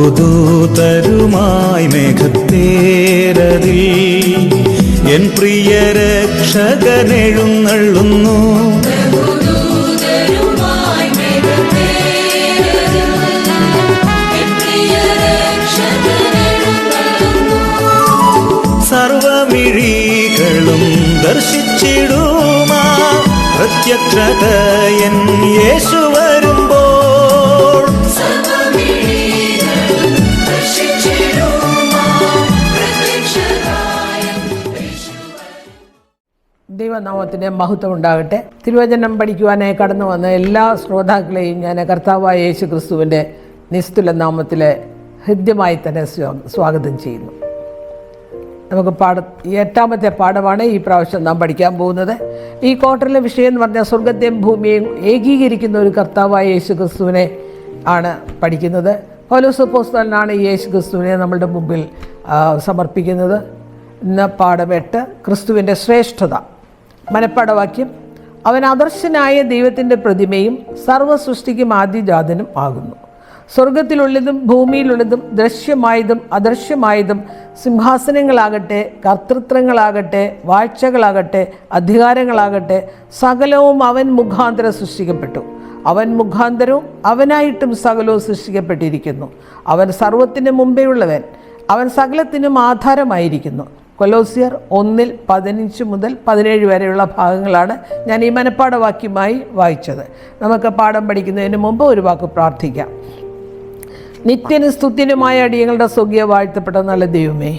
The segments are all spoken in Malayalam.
ബഹുദൂതരുമായി മേഘത്തേരതിൽ എൻ പ്രിയ രക്ഷകനെഴുന്നള്ളുന്നു. സർവമിഴികളും ദർശിച്ചിടുമാ പ്രത്യക്ഷത എൻ യേശു വരുമ്പോൾ. ദൈവനാമത്തിന് മഹത്വം ഉണ്ടാകട്ടെ. തിരുവചനം പഠിക്കുവാനായി കടന്നു വന്ന എല്ലാ ശ്രോതാക്കളെയും ഞാൻ കർത്താവായ യേശു ക്രിസ്തുവിൻ്റെ നിസ്തുല നാമത്തിൽ ഹൃദ്യമായി തന്നെ സ്വാഗതം ചെയ്യുന്നു. നമുക്ക് ഈ 8ാമത്തെ പാഠമാണ് ഈ പ്രാവശ്യം നാം പഠിക്കാൻ പോകുന്നത്. ഈ ക്വാർട്ടറിലെ വിഷയം എന്ന് പറഞ്ഞാൽ സ്വർഗത്തെയും ഭൂമിയെയും ഏകീകരിക്കുന്ന ഒരു കർത്താവായ യേശു ക്രിസ്തുവിനെ ആണ് പഠിക്കുന്നത്. പൗലോസ് അപ്പോസ്തലനാണ് ഈ യേശു ക്രിസ്തുവിനെ നമ്മളുടെ മുമ്പിൽ സമർപ്പിക്കുന്നത്. ഇന്ന് പാഠം 8, ക്രിസ്തുവിൻ്റെ ശ്രേഷ്ഠത. മനപ്പാഠവാക്യം: അവൻ അദർശനായ ദൈവത്തിൻ്റെ പ്രതിമയും സർവ്വസൃഷ്ടിക്കും ആദ്യജാതനും ആകുന്നു. സ്വർഗത്തിലുള്ളതും ഭൂമിയിലുള്ളതും ദൃശ്യമായതും അദൃശ്യമായതും സിംഹാസനങ്ങളാകട്ടെ, കർത്തൃത്വങ്ങളാകട്ടെ, വാഴ്ചകളാകട്ടെ, അധികാരങ്ങളാകട്ടെ, സകലവും അവൻ മുഖാന്തരം സൃഷ്ടിക്കപ്പെട്ടു. അവൻ മുഖാന്തരവും അവനായിട്ടും സകലവും സൃഷ്ടിക്കപ്പെട്ടിരിക്കുന്നു. അവൻ സർവ്വത്തിന് മുമ്പേ ഉള്ളവൻ, അവൻ സകലത്തിനും ആധാരമായിരിക്കുന്നു. കൊലോസ്യർ 1:15 മുതൽ 17 വരെയുള്ള ഭാഗങ്ങളാണ് ഞാൻ ഈ മനപ്പാഠവാക്യമായി വായിച്ചത്. നമുക്ക് പാഠം പഠിക്കുന്നതിന് മുമ്പ് ഒരു വാക്ക് പ്രാർത്ഥിക്കാം. നിത്യനും സ്തുത്യനുമായ അടിയങ്ങളുടെ സ്വർഗീയ വാഴ്ത്തപ്പെട്ട നല്ല ദൈവമേ,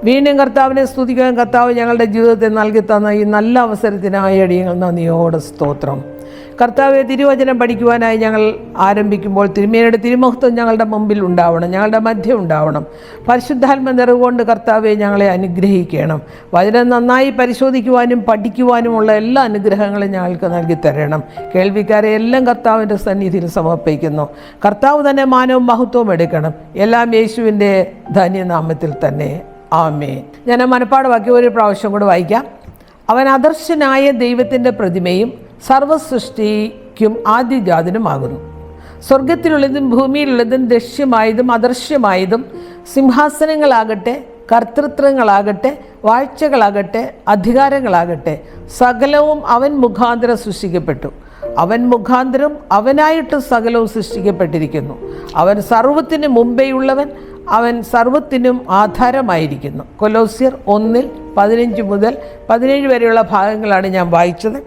വീണ്ടും കർത്താവിനെ സ്തുതിക്കാൻ കർത്താവ് ഞങ്ങളുടെ ജീവിതത്തെ നൽകി തന്ന ഈ നല്ല അവസരത്തിനായി അടിയങ്ങൾ നന്ദിയോടെ സ്തോത്രം. കർത്താവെ, തിരുവചനം പഠിക്കുവാനായി ഞങ്ങൾ ആരംഭിക്കുമ്പോൾ തിരുമേനിയുടെ തിരുമഹത്വം ഞങ്ങളുടെ മുമ്പിൽ ഉണ്ടാവണം, ഞങ്ങളുടെ മധ്യം ഉണ്ടാവണം. പരിശുദ്ധാത്മ നിറവുകൊണ്ട് കർത്താവെ ഞങ്ങളെ അനുഗ്രഹിക്കണം. വചനം നന്നായി പരിശോധിക്കുവാനും പഠിക്കുവാനുമുള്ള എല്ലാ അനുഗ്രഹങ്ങളും ഞങ്ങൾക്ക് നൽകി തരണം. കേൾവിക്കാരെ എല്ലാം കർത്താവിൻ്റെ സന്നിധിയിൽ സമർപ്പിക്കുന്നു. കർത്താവ് തന്നെ മാനവും മഹത്വവും എടുക്കണം. എല്ലാം യേശുവിൻ്റെ ധന്യനാമത്തിൽ തന്നെ, ആമേൻ. ഞാൻ മനപ്പാഠവാക്യം ഒരു പ്രാവശ്യം കൂടെ വായിക്കാം. അവൻ അദർശനായ ദൈവത്തിൻ്റെ പ്രതിമയും സർവസൃഷ്ടിക്കും ആദ്യജാതനുമാകുന്നു. സ്വർഗത്തിലുള്ളതും ഭൂമിയിലുള്ളതും ദൃശ്യമായതും അദൃശ്യമായതും സിംഹാസനങ്ങളാകട്ടെ, കർത്തൃത്വങ്ങളാകട്ടെ, വാഴ്ചകളാകട്ടെ, അധികാരങ്ങളാകട്ടെ, സകലവും അവൻ മുഖാന്തരം സൃഷ്ടിക്കപ്പെട്ടു. അവൻ മുഖാന്തരം അവനായിട്ട് സകലവും സൃഷ്ടിക്കപ്പെട്ടിരിക്കുന്നു. അവൻ സർവ്വത്തിന് മുമ്പേയുള്ളവൻ, അവൻ സർവ്വത്തിനും ആധാരമായിരിക്കുന്നു. കൊലോസ്യർ 1:15 മുതൽ 17 വരെയുള്ള ഭാഗങ്ങളാണ് ഞാൻ വായിച്ചത്.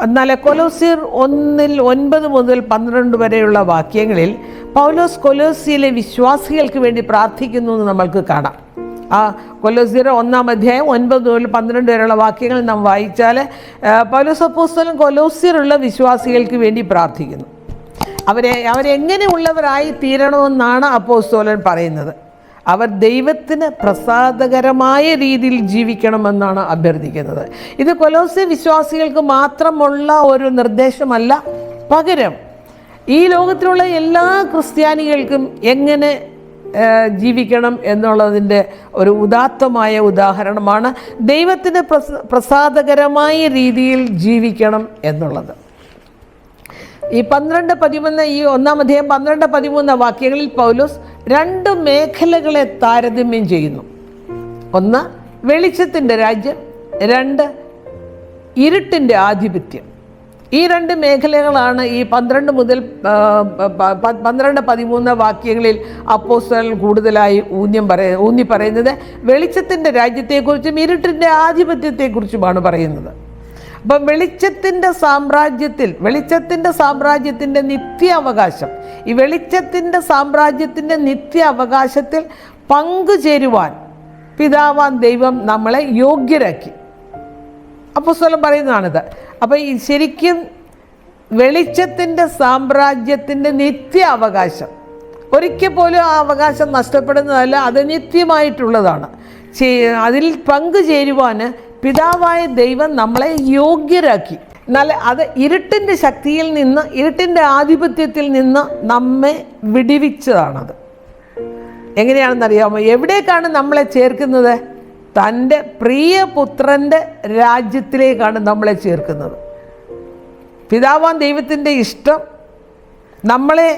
എന്നാൽ കൊലോസ്യർ 1:9 മുതൽ 12 വരെയുള്ള വാക്യങ്ങളിൽ പൗലോസ് കൊലോസ്യയിലെ വിശ്വാസികൾക്ക് വേണ്ടി പ്രാർത്ഥിക്കുന്നു എന്ന് നമ്മൾക്ക് കാണാം. ആ കൊലോസ്യർ 1-ാം അധ്യായം 9 മുതൽ 12 വരെയുള്ള വാക്യങ്ങൾ നാം വായിച്ചാൽ പൗലോസ് അപ്പോസ്തലൻ കൊലോസ്യരുള്ള വിശ്വാസികൾക്ക് വേണ്ടി പ്രാർത്ഥിക്കുന്നു. അവരെങ്ങനെയുള്ളവരായി തീരണമെന്നാണ് അപ്പോസ്തലൻ പറയുന്നത്. അവർ ദൈവത്തിന് പ്രസാദകരമായ രീതിയിൽ ജീവിക്കണമെന്നാണ് അഭ്യർത്ഥിക്കുന്നത്. ഇത് കൊലോസ്യ വിശ്വാസികൾക്ക് മാത്രമുള്ള ഒരു നിർദ്ദേശമല്ല, പകരം ഈ ലോകത്തിലുള്ള എല്ലാ ക്രിസ്ത്യാനികൾക്കും എങ്ങനെ ജീവിക്കണം എന്നുള്ളതിൻ്റെ ഒരു ഉദാത്തമായ ഉദാഹരണമാണ് ദൈവത്തിന് പ്രസാദകരമായ രീതിയിൽ ജീവിക്കണം എന്നുള്ളത്. ഈ 12-13 ഈ 1-ാം അധ്യായം 12-13 വാക്യങ്ങളിൽ പൗലോസ് 2 മേഖലകളെ താരതമ്യം ചെയ്യുന്നു. 1 വെളിച്ചത്തിൻ്റെ രാജ്യം, 2 ഇരുട്ടിൻ്റെ ആധിപത്യം. ഈ 2 മേഖലകളാണ് ഈ 12 മുതൽ 12-13 വാക്യങ്ങളിൽ അപ്പോസ്തലൻ കൂടുതലായി ഊന്നി പറയുന്നത്. വെളിച്ചത്തിൻ്റെ രാജ്യത്തെക്കുറിച്ചും ഇരുട്ടിൻ്റെ ആധിപത്യത്തെക്കുറിച്ചുമാണ് പറയുന്നത്. അപ്പം വെളിച്ചത്തിൻ്റെ സാമ്രാജ്യത്തിൻ്റെ നിത്യാവകാശം, ഈ വെളിച്ചത്തിൻ്റെ സാമ്രാജ്യത്തിൻ്റെ നിത്യാവകാശത്തിൽ പങ്കുചേരുവാൻ പിതാവാൻ ദൈവം നമ്മളെ യോഗ്യരാക്കി. അപ്പോസ്തലൻ പറയുന്നതാണിത്. അപ്പം ഈ ശരിക്കും വെളിച്ചത്തിൻ്റെ സാമ്രാജ്യത്തിൻ്റെ നിത്യാവകാശം ഒരിക്കൽ പോലും ആ അവകാശം നഷ്ടപ്പെടുന്നതല്ല, അത് നിത്യമായിട്ടുള്ളതാണ്. അതിൽ പങ്കുചേരുവാൻ പിതാവായ ദൈവം നമ്മളെ യോഗ്യരാക്കി. എന്നാൽ അത് ഇരുട്ടിൻ്റെ ശക്തിയിൽ നിന്ന്, ഇരുട്ടിൻ്റെ ആധിപത്യത്തിൽ നിന്ന് നമ്മെ വിടുവിച്ചതാണത്. എങ്ങനെയാണെന്നറിയാമോ? എവിടേക്കാണ് നമ്മളെ ചേർക്കുന്നത്? തൻ്റെ പ്രിയപുത്രൻ്റെ രാജ്യത്തിലേക്കാണ് നമ്മളെ ചേർക്കുന്നത്. പിതാവാൻ ദൈവത്തിൻ്റെ ഇഷ്ടം നമ്മളെ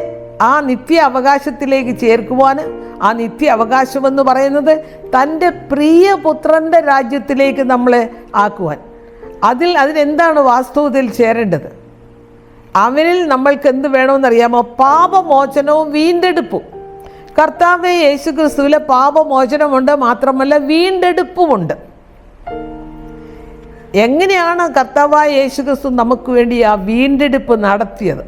ആ നിത്യ അവകാശത്തിലേക്ക് ചേർക്കുവാൻ, ആ നിത്യ അവകാശമെന്ന് പറയുന്നത് തൻ്റെ പ്രിയപുത്രൻ്റെ രാജ്യത്തിലേക്ക് നമ്മളെ ആക്കുവാൻ. അതിനെന്താണ് വാസ്തവത്തിൽ ചേരേണ്ടത്? അവനിൽ നമ്മൾക്ക് എന്ത് വേണമെന്നറിയാമോ? പാപമോചനവും വീണ്ടെടുപ്പും. കർത്താവേ യേശു ക്രിസ്തുവിലെ പാപമോചനമുണ്ട്, മാത്രമല്ല വീണ്ടെടുപ്പുമുണ്ട്. എങ്ങനെയാണ് കർത്താവായ യേശു ക്രിസ്തു നമുക്ക് വേണ്ടി ആ വീണ്ടെടുപ്പ് നടത്തിയത്?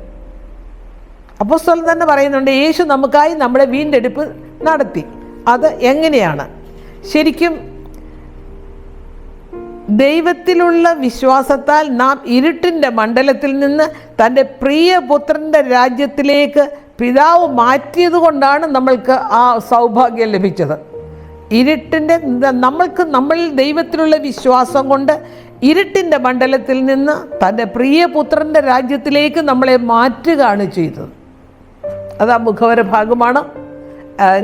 അപ്പോസ്തലൻ തന്നെ പറയുന്നുണ്ട്, യേശു നമുക്കായി നമ്മുടെ വീണ്ടെടുപ്പ് നടത്തി. അത് എങ്ങനെയാണ്? ശരിക്കും ദൈവത്തിലുള്ള വിശ്വാസത്താൽ നാം ഇരുട്ടിൻ്റെ മണ്ഡലത്തിൽ നിന്ന് തൻ്റെ പ്രിയപുത്രൻ്റെ രാജ്യത്തിലേക്ക് പിതാവ് മാറ്റിയത് കൊണ്ടാണ് നമ്മൾക്ക് ആ സൗഭാഗ്യം ലഭിച്ചത്. നമ്മളിൽ ദൈവത്തിലുള്ള വിശ്വാസം കൊണ്ട് ഇരുട്ടിൻ്റെ മണ്ഡലത്തിൽ നിന്ന് തൻ്റെ പ്രിയപുത്രൻ്റെ രാജ്യത്തിലേക്ക് നമ്മളെ മാറ്റുകയാണ് ചെയ്തത്. അത് ആ മുഖവര ഭാഗമാണ്.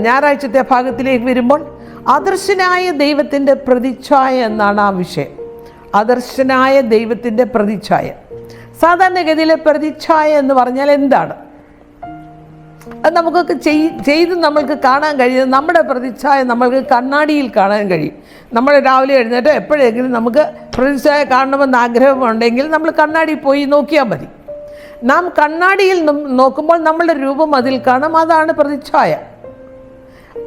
ഞായറാഴ്ചത്തെ ഭാഗത്തിലേക്ക് വരുമ്പോൾ അദർശനായ ദൈവത്തിൻ്റെ പ്രതിച്ഛായ എന്നാണ് ആ വിഷയം. അദർശനായ ദൈവത്തിൻ്റെ പ്രതിച്ഛായ. സാധാരണഗതിയിലെ പ്രതിച്ഛായ എന്ന് പറഞ്ഞാൽ എന്താണ്? അത് നമുക്കൊക്കെ ചെയ്ത് നമ്മൾക്ക് കാണാൻ കഴിയുന്നത്, നമ്മുടെ പ്രതിച്ഛായ നമ്മൾക്ക് കണ്ണാടിയിൽ കാണാൻ കഴിയും. നമ്മൾ രാവിലെ എഴുന്നേറ്റോ എപ്പോഴെങ്കിലും നമുക്ക് പ്രതിച്ഛായ കാണണമെന്ന് ആഗ്രഹമുണ്ടെങ്കിൽ നമ്മൾ കണ്ണാടിയിൽ പോയി നോക്കിയാൽ മതി. നാം കണ്ണാടിയിൽ നോക്കുമ്പോൾ നമ്മളുടെ രൂപം അതിൽ കാണാം. അതാണ് പ്രതിച്ഛായ.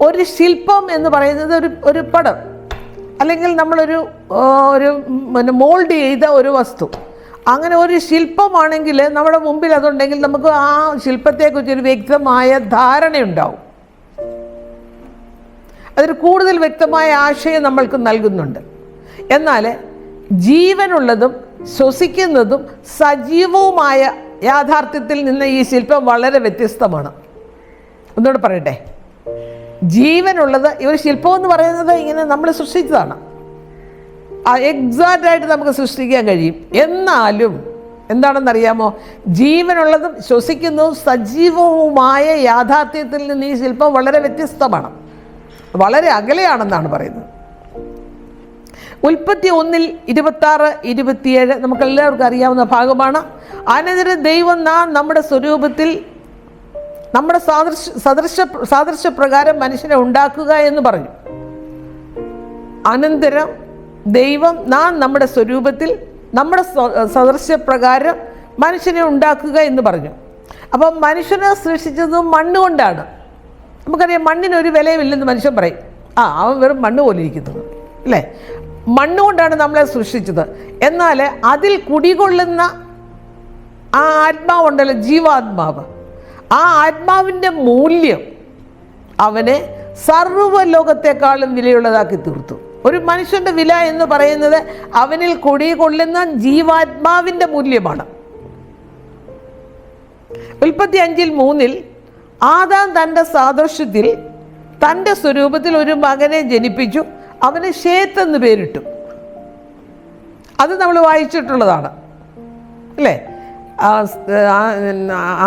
ഒരു ശില്പം എന്ന് പറയുന്നത് ഒരു പടം, അല്ലെങ്കിൽ നമ്മളൊരു മോൾഡ് ചെയ്ത ഒരു വസ്തു. അങ്ങനെ ഒരു ശില്പമാണെങ്കിൽ നമ്മുടെ മുമ്പിൽ അതുണ്ടെങ്കിൽ നമുക്ക് ആ ശില്പത്തെക്കുറിച്ചൊരു വ്യക്തമായ ധാരണയുണ്ടാവും. അതൊരു കൂടുതൽ വ്യക്തമായ ആശയം നമ്മൾക്ക് നൽകുന്നുണ്ട്. എന്നാൽ ജീവനുള്ളതും ശ്വസിക്കുന്നതും സജീവവുമായ യാഥാർത്ഥ്യത്തിൽ നിന്ന് ഈ ശില്പം വളരെ വ്യത്യസ്തമാണ്. ഒന്നുകൂടെ പറയട്ടെ, ജീവനുള്ളത് ഒരു ശില്പം എന്ന് പറയുന്നത് ഇങ്ങനെ നമ്മൾ സൃഷ്ടിച്ചതാണ്. എക്സാക്റ്റായിട്ട് നമുക്ക് സൃഷ്ടിക്കാൻ കഴിയും. എന്നാലും എന്താണെന്നറിയാമോ? ജീവനുള്ളതും ശ്വസിക്കുന്നതും സജീവവുമായ യാഥാർത്ഥ്യത്തിൽ നിന്ന് ഈ ശില്പം വളരെ വ്യത്യസ്തമാണ്, വളരെ അകലെയാണെന്നാണ് പറയുന്നത്. ഉൽപ്പത്തി 1:26-27 നമുക്കെല്ലാവർക്കും അറിയാവുന്ന ഭാഗമാണ്. അനന്തരം ദൈവം നാം നമ്മുടെ സ്വരൂപത്തിൽ നമ്മുടെ സാദൃശ്യപ്രകാരം മനുഷ്യനെ ഉണ്ടാക്കുക എന്ന് പറഞ്ഞു. അനന്തരം ദൈവം നാം നമ്മുടെ സ്വരൂപത്തിൽ നമ്മുടെ സദൃശ്യപ്രകാരം മനുഷ്യനെ ഉണ്ടാക്കുക എന്ന് പറഞ്ഞു. അപ്പം മനുഷ്യനെ സൃഷ്ടിച്ചത് മണ്ണുകൊണ്ടാണ്. നമുക്കറിയാം മണ്ണിനൊരു വിലയുമില്ലെന്ന് മനുഷ്യൻ പറയും. അവൻ വെറും മണ്ണ് പോലെ ഇരിക്കുന്നത് അല്ലേ? മണ്ണുകൊണ്ടാണ് നമ്മളെ സൃഷ്ടിച്ചത്. എന്നാൽ അതിൽ കുടികൊള്ളുന്ന ആ ആത്മാവുണ്ടല്ലോ, ജീവാത്മാവ്, ആ ആത്മാവിൻ്റെ മൂല്യം അവനെ സർവ്വലോകത്തെക്കാളും വിലയുള്ളതാക്കി തീർത്തു. ഒരു മനുഷ്യൻ്റെ വില എന്ന് പറയുന്നത് അവനിൽ കുടികൊള്ളുന്ന ജീവാത്മാവിൻ്റെ മൂല്യമാണ്. ഉൽപ്പത്തി 5:3 ആദാം തൻ്റെ സാദൃശ്യത്തിൽ തൻ്റെ സ്വരൂപത്തിൽ ഒരു മകനെ ജനിപ്പിച്ചു, അവന് ഷേത്ത് എന്ന് പേരിട്ടു. അത് നമ്മൾ വായിച്ചിട്ടുള്ളതാണ് അല്ലേ?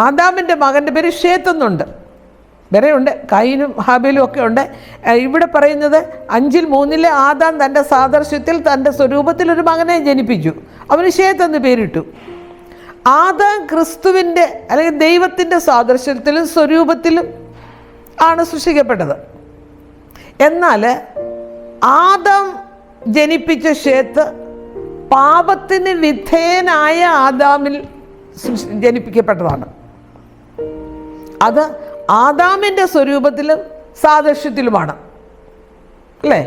ആദാമിൻ്റെ മകൻ്റെ പേര് ഷേത്ത് എന്നുണ്ട്. വേറെയുണ്ട്, കയീനും ഹാബേലും ഒക്കെ ഉണ്ട്. ഇവിടെ പറയുന്നത് 5:3 ആദാം തൻ്റെ സാദൃശ്യത്തിൽ തൻ്റെ സ്വരൂപത്തിൽ ഒരു മകനെ ജനിപ്പിച്ചു, അവന് ഷേത്ത് എന്ന് പേരിട്ടു. ആദാം ക്രിസ്തുവിൻ്റെ അല്ലെങ്കിൽ ദൈവത്തിൻ്റെ സാദൃശ്യത്തിലും സ്വരൂപത്തിലും ആണ് സൃഷ്ടിക്കപ്പെട്ടത്. എന്നാൽ ആദാം ജനിപ്പിച്ച ഷേത്ത് പാപത്തിന് വിധേയനായ ആദാമിൽ ജനിപ്പിക്കപ്പെട്ടതാണ്. അത് ആദാമിൻ്റെ സ്വരൂപത്തിലും സാദൃശ്യത്തിലുമാണ് അല്ലേ?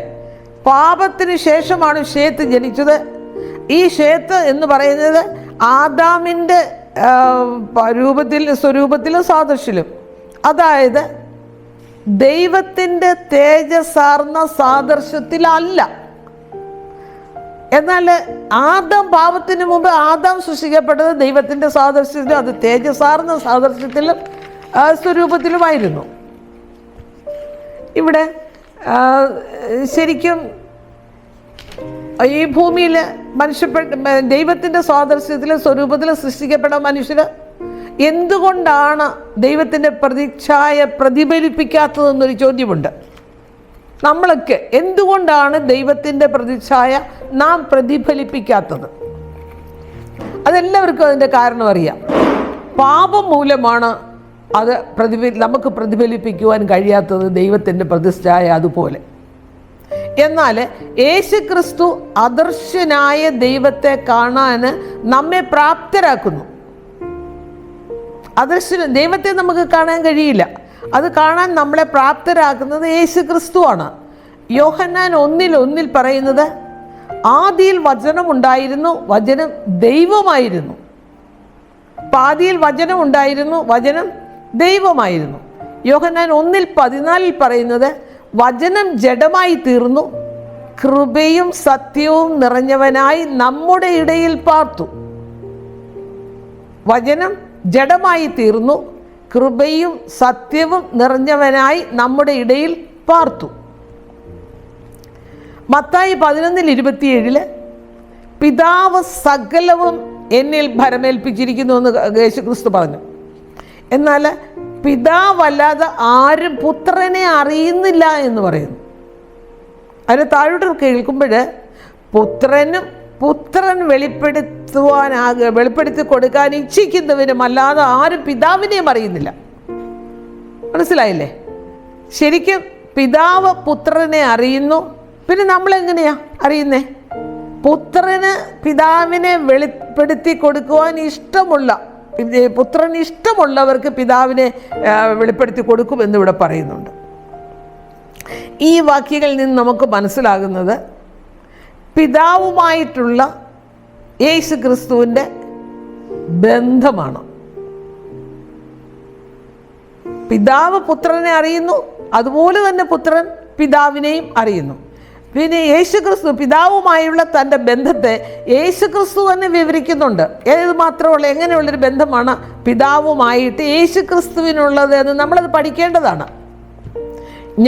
പാപത്തിന് ശേഷമാണ് ഷേത്ത് ജനിച്ചത്. ഈ ഷേത്ത് എന്ന് പറയുന്നത് ആദാമിൻ്റെ സ്വരൂപത്തിലും സാദൃശ്യത്തിലും, അതായത് ദൈവത്തിൻ്റെ തേജസ്സാർന്ന സാദൃശ്യത്തിലല്ല. എന്നാൽ ആദാം പാപത്തിന് മുമ്പ് ആദാം സൃഷ്ടിക്കപ്പെട്ടത് ദൈവത്തിൻ്റെ സാദൃശ്യത്തിലും അത് തേജസ്സാർന്ന സാദൃശ്യത്തിലും സ്വരൂപത്തിലുമായിരുന്നു. ഇവിടെ ശരിക്കും ഈ ഭൂമിയിൽ ദൈവത്തിൻ്റെ സാദൃശ്യത്തിലും സ്വരൂപത്തിലും സൃഷ്ടിക്കപ്പെട്ട മനുഷ്യർ എന്തുകൊണ്ടാണ് ദൈവത്തിൻ്റെ പ്രതിച്ഛായ പ്രതിഫലിപ്പിക്കാത്തതെന്നൊരു ചോദ്യമുണ്ട്. നമ്മളൊക്കെ എന്തുകൊണ്ടാണ് ദൈവത്തിൻ്റെ പ്രതിച്ഛായ നാം പ്രതിഫലിപ്പിക്കാത്തത്? അതെല്ലാവർക്കും അതിൻ്റെ കാരണം അറിയാം. പാപം മൂലമാണ് അത് നമുക്ക് പ്രതിഫലിപ്പിക്കുവാൻ കഴിയാത്തത് ദൈവത്തിൻ്റെ പ്രതിഷ്ഠയായ അതുപോലെ. എന്നാൽ യേശുക്രിസ്തു അദർശനായ ദൈവത്തെ കാണാൻ നമ്മെ പ്രാപ്തരാക്കുന്നു. ദൈവത്തെ നമുക്ക് കാണാൻ കഴിയില്ല. അത് കാണാൻ നമ്മളെ പ്രാപ്തരാക്കുന്നത് യേശുക്രിസ്തുവാണ്. യോഹന്നാൻ 1:1 പറയുന്നത്, ആദിയിൽ വചനം ഉണ്ടായിരുന്നു, വചനം ദൈവമായിരുന്നു. ആദിയിൽ വചനം ഉണ്ടായിരുന്നു, വചനം ദൈവമായിരുന്നു. യോഹന്നാൻ 1:14 പറയുന്നത്, വചനം ജഡമായി തീർന്നു, കൃപയും സത്യവും നിറഞ്ഞവനായി നമ്മുടെ ഇടയിൽ പാർത്തു. വചനം ജഡമായി തീർന്നു, കൃപയും സത്യവും നിറഞ്ഞവനായി നമ്മുടെ ഇടയിൽ പാർത്തു. മത്തായി 11:27 പിതാവ് സകലവും എന്നിൽ ഭരമേൽപ്പിച്ചിരിക്കുന്നു എന്ന് യേശുക്രിസ്തു പറഞ്ഞു. എന്നാൽ പിതാവല്ലാതെ ആരും പുത്രനെ അറിയുന്നില്ല എന്ന് പറയുന്നു. അതിന് താഴോട്ട് കേൾക്കുമ്പോൾ പുത്രൻ വെളിപ്പെടുത്തി കൊടുക്കാൻ ഇച്ഛിക്കുന്നവനും അല്ലാതെ ആരും പിതാവിനെയും അറിയുന്നില്ല. മനസ്സിലായില്ലേ? ശരിക്കും പിതാവ് പുത്രനെ അറിയുന്നു. പിന്നെ നമ്മളെങ്ങനെയാ അറിയുന്നേ? പുത്രന് പിതാവിനെ വെളിപ്പെടുത്തി കൊടുക്കുവാൻ പുത്രന് ഇഷ്ടമുള്ളവർക്ക് പിതാവിനെ വെളിപ്പെടുത്തി കൊടുക്കുമെന്ന് ഇവിടെ പറയുന്നുണ്ട്. ഈ വാക്യങ്ങളിൽ നിന്ന് നമുക്ക് മനസ്സിലാകുന്നത് പിതാവുമായിട്ടുള്ള യേശു ക്രിസ്തുവിൻ്റെ ബന്ധമാണ്. പിതാവ് പുത്രനെ അറിയുന്നു, അതുപോലെ തന്നെ പുത്രൻ പിതാവിനെയും അറിയുന്നു. പിന്നെ യേശുക്രിസ്തു പിതാവുമായുള്ള തൻ്റെ ബന്ധത്തെ യേശുക്രിസ്തു തന്നെ വിവരിക്കുന്നുണ്ട്. ഏത് മാത്രമുള്ള എങ്ങനെയുള്ളൊരു ബന്ധമാണ് പിതാവുമായിട്ട് യേശുക്രിസ്തുവിനുള്ളത് എന്ന് നമ്മളത് പഠിക്കേണ്ടതാണ്.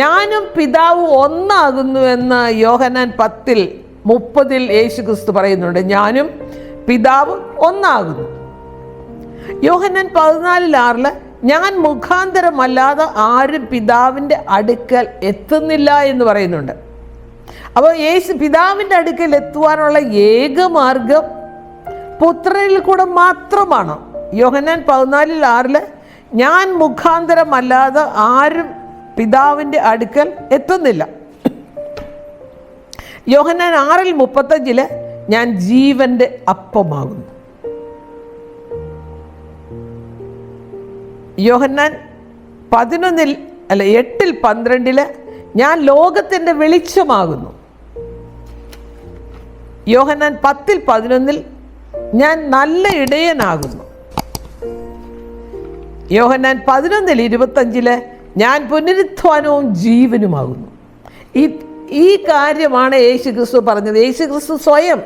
ഞാനും പിതാവ് ഒന്നാകുന്നു എന്ന് യോഹന്നാൻ 10:30 യേശുക്രിസ്തു പറയുന്നുണ്ട്. ഞാനും പിതാവ് ഒന്നാകുന്നു. യോഹന്നാൻ 14:6 ഞാൻ മുഖാന്തരമല്ലാതെ ആരും പിതാവിൻ്റെ അടുക്കൽ എത്തുന്നില്ല എന്ന് പറയുന്നുണ്ട്. അപ്പോൾ പിതാവിൻ്റെ അടുക്കൽ എത്തുവാനുള്ള ഏക മാർഗം പുത്രനിൽ കൂടെ മാത്രമാണ്. യോഹന്നാൻ 14:6 ഞാൻ മുഖാന്തരമല്ലാതെ ആരും പിതാവിൻ്റെ അടുക്കൽ എത്തുന്നില്ല. യോഹന്നാൻ 6:35 ഞാൻ ജീവൻ്റെ അപ്പമാകുന്നു. യോഹന്നാൻ 8:12 ഞാൻ ലോകത്തിൻ്റെ വെളിച്ചമാകുന്നു. യോഹന്നാൻ 10:11 ഞാൻ നല്ല ഇടയനാകുന്നു. യോഹന്നാൻ 11:25 ഞാൻ പുനരുത്ഥാനവും ജീവനുമാകുന്നു. ഈ കാര്യമാണ് യേശുക്രിസ്തു പറഞ്ഞത്. യേശുക്രിസ്തു സ്വയം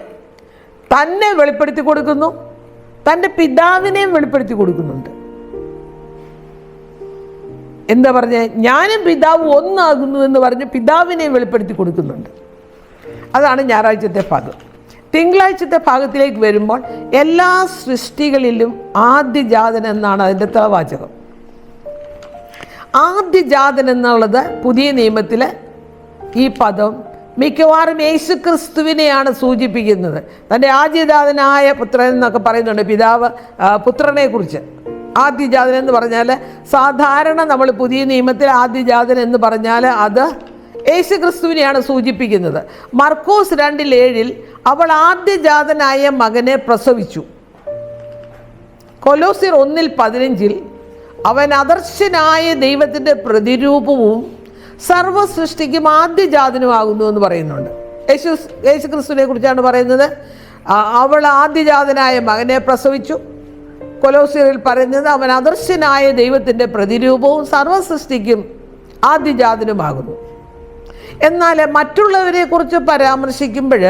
തന്നെ വെളിപ്പെടുത്തി കൊടുക്കുന്നു, തൻ്റെ പിതാവിനെയും വെളിപ്പെടുത്തി കൊടുക്കുന്നുണ്ട്. എന്താ പറഞ്ഞേ? ഞാനും പിതാവ് ഒന്നാകുന്നു എന്ന് പറഞ്ഞ് പിതാവിനെയും വെളിപ്പെടുത്തി കൊടുക്കുന്നുണ്ട്. അതാണ് ഞായറാഴ്ചത്തെ ഭാഗം. തിങ്കളാഴ്ചത്തെ ഭാഗത്തിലേക്ക് വരുമ്പോൾ എല്ലാ സൃഷ്ടികളിലും ആദ്യജാതൻ എന്നാണ് അതിൻ്റെ വാചകം. ആദ്യജാതൻ എന്നുള്ളത് പുതിയ നിയമത്തിൽ ഈ പദം മിക്കവാറും യേശുക്രിസ്തുവിനെയാണ് സൂചിപ്പിക്കുന്നത്. തൻ്റെ ആദ്യജാതനായ പുത്രൻ എന്നൊക്കെ പറയുന്നുണ്ട് പിതാവ് പുത്രനെ കുറിച്ച്. ആദ്യജാതൻ എന്ന് പറഞ്ഞാൽ സാധാരണ നമ്മൾ പുതിയ നിയമത്തിൽ ആദ്യജാതൻ എന്ന് പറഞ്ഞാൽ അത് യേശുക്രിസ്തുവിനെയാണ് സൂചിപ്പിക്കുന്നത്. മർക്കോസ് 2:7 അവൾ ആദ്യജാതനായ മകനെ പ്രസവിച്ചു. കൊലോസ്യർ 1:15 അവൻ അദർശനായ ദൈവത്തിൻ്റെ പ്രതിരൂപവും സർവ്വ സൃഷ്ടിക്കും ആദ്യജാതനുമാകുന്നു എന്ന് പറയുന്നുണ്ട്. യേശുക്രിസ്തുവിനെ കുറിച്ചാണ് പറയുന്നത്. അവൾ ആദ്യജാതനായ മകനെ പ്രസവിച്ചു. കൊലോസ്യരിൽ പറയുന്നത് അവൻ അദർശനായ ദൈവത്തിൻ്റെ പ്രതിരൂപവും സർവ്വ സൃഷ്ടിക്കും ആദ്യജാതനുമാകുന്നു. എന്നാൽ മറ്റുള്ളവരെ കുറിച്ച് പരാമർശിക്കുമ്പോൾ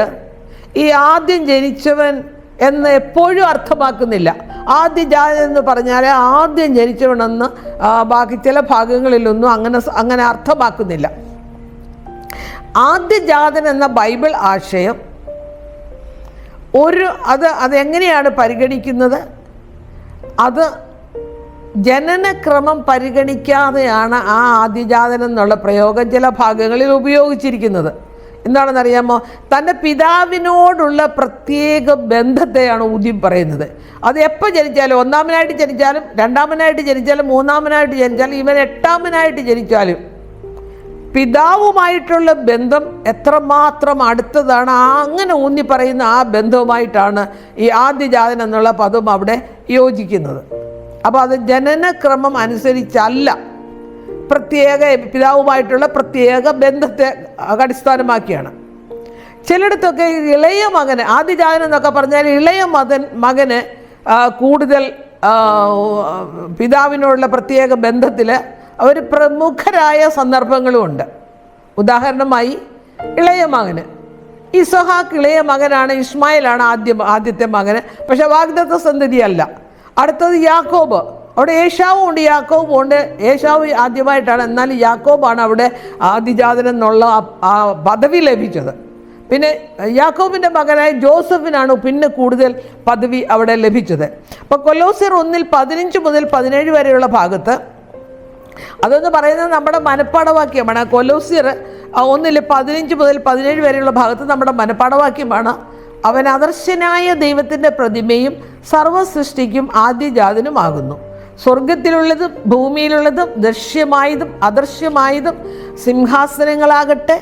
ഈ ആദ്യം ജനിച്ചവൻ എന്ന് എപ്പോഴും അർത്ഥമാക്കുന്നില്ല. ആദ്യജാതൻ എന്ന് പറഞ്ഞാൽ ആദ്യം ജനിച്ചവനെന്ന് ബാക്കി ചില ഭാഗങ്ങളിലൊന്നും അങ്ങനെ അർത്ഥമാക്കുന്നില്ല. ആദ്യജാതൻ എന്ന ബൈബിൾ ആശയം അതെങ്ങനെയാണ് പരിഗണിക്കുന്നത്? അത് ജനനക്രമം പരിഗണിക്കാതെയാണ് ആ ആദ്യജാതൻ എന്നുള്ള പ്രയോഗം ചില ഭാഗങ്ങളിൽ ഉപയോഗിച്ചിരിക്കുന്നത്. എന്താണെന്നറിയാമോ? തൻ്റെ പിതാവിനോടുള്ള പ്രത്യേക ബന്ധത്തെയാണ് ഊതി പറയുന്നത്. അത് എപ്പോൾ ജനിച്ചാലും, ഒന്നാമനായിട്ട് ജനിച്ചാലും, രണ്ടാമനായിട്ട് ജനിച്ചാലും, മൂന്നാമനായിട്ട് ജനിച്ചാലും, ഇവൻ എട്ടാമനായിട്ട് ജനിച്ചാലും പിതാവുമായിട്ടുള്ള ബന്ധം എത്രമാത്രം അടുത്തതാണ്, അങ്ങനെ ഊന്നി പറയുന്ന ആ ബന്ധവുമായിട്ടാണ് ഈ ആദ്യജാതൻ എന്നുള്ള പദം അവിടെ യോജിക്കുന്നത്. അപ്പോൾ അത് ജനനക്രമം അനുസരിച്ചല്ല, പ്രത്യേക പിതാവുമായിട്ടുള്ള പ്രത്യേക ബന്ധത്തെ അടിസ്ഥാനമാക്കിയാണ്. ചിലയിടത്തൊക്കെ ഇളയ മകന്, ആദ്യജാതൻ എന്നൊക്കെ പറഞ്ഞാൽ ഇളയ മകന് കൂടുതൽ പിതാവിനോടുള്ള പ്രത്യേക ബന്ധത്തിൽ അവർ പ്രമുഖരായ സന്ദർഭങ്ങളുമുണ്ട്. ഉദാഹരണമായി ഇളയ മകന് ഇസഹാക്ക് ഇളയ മകനാണ്, ഇസ്മായിലാണ് ആദ്യത്തെ മകന്, പക്ഷെ വാഗ്ദത്ത സന്തതിയല്ല. അടുത്തത് യാക്കോബ്, അവിടെ ഏശാവും ഉണ്ട് യാക്കോബും ഉണ്ട്. ഏശാവ് ആദ്യമായിട്ടാണ്, എന്നാൽ യാക്കോബാണ് അവിടെ ആദ്യജാതൻ എന്നുള്ള ആ പദവി ലഭിച്ചത്. പിന്നെ യാക്കോബിൻ്റെ മകനായ ജോസഫിനാണ് പിന്നെ കൂടുതൽ പദവി അവിടെ ലഭിച്ചത്. അപ്പോൾ കൊലോസ്യർ 1:15 മുതൽ 17 വരെയുള്ള ഭാഗത്ത്, അതെന്ന് പറയുന്നത് നമ്മുടെ മനപ്പാഠവാക്യമാണ്. കൊലോസ്യർ 1:15 മുതൽ 17 വരെയുള്ള ഭാഗത്ത് നമ്മുടെ മനപ്പാഠവാക്യമാണ്. അവൻ അദർശനായ ദൈവത്തിൻ്റെ പ്രതിമയും സർവ്വസൃഷ്ടിക്കും ആദ്യജാതനുമാകുന്നു. സ്വർഗത്തിലുള്ളതും ഭൂമിയിലുള്ളതും ദൃശ്യമായതും അദൃശ്യമായതും, സിംഹാസനങ്ങളാകട്ടെ,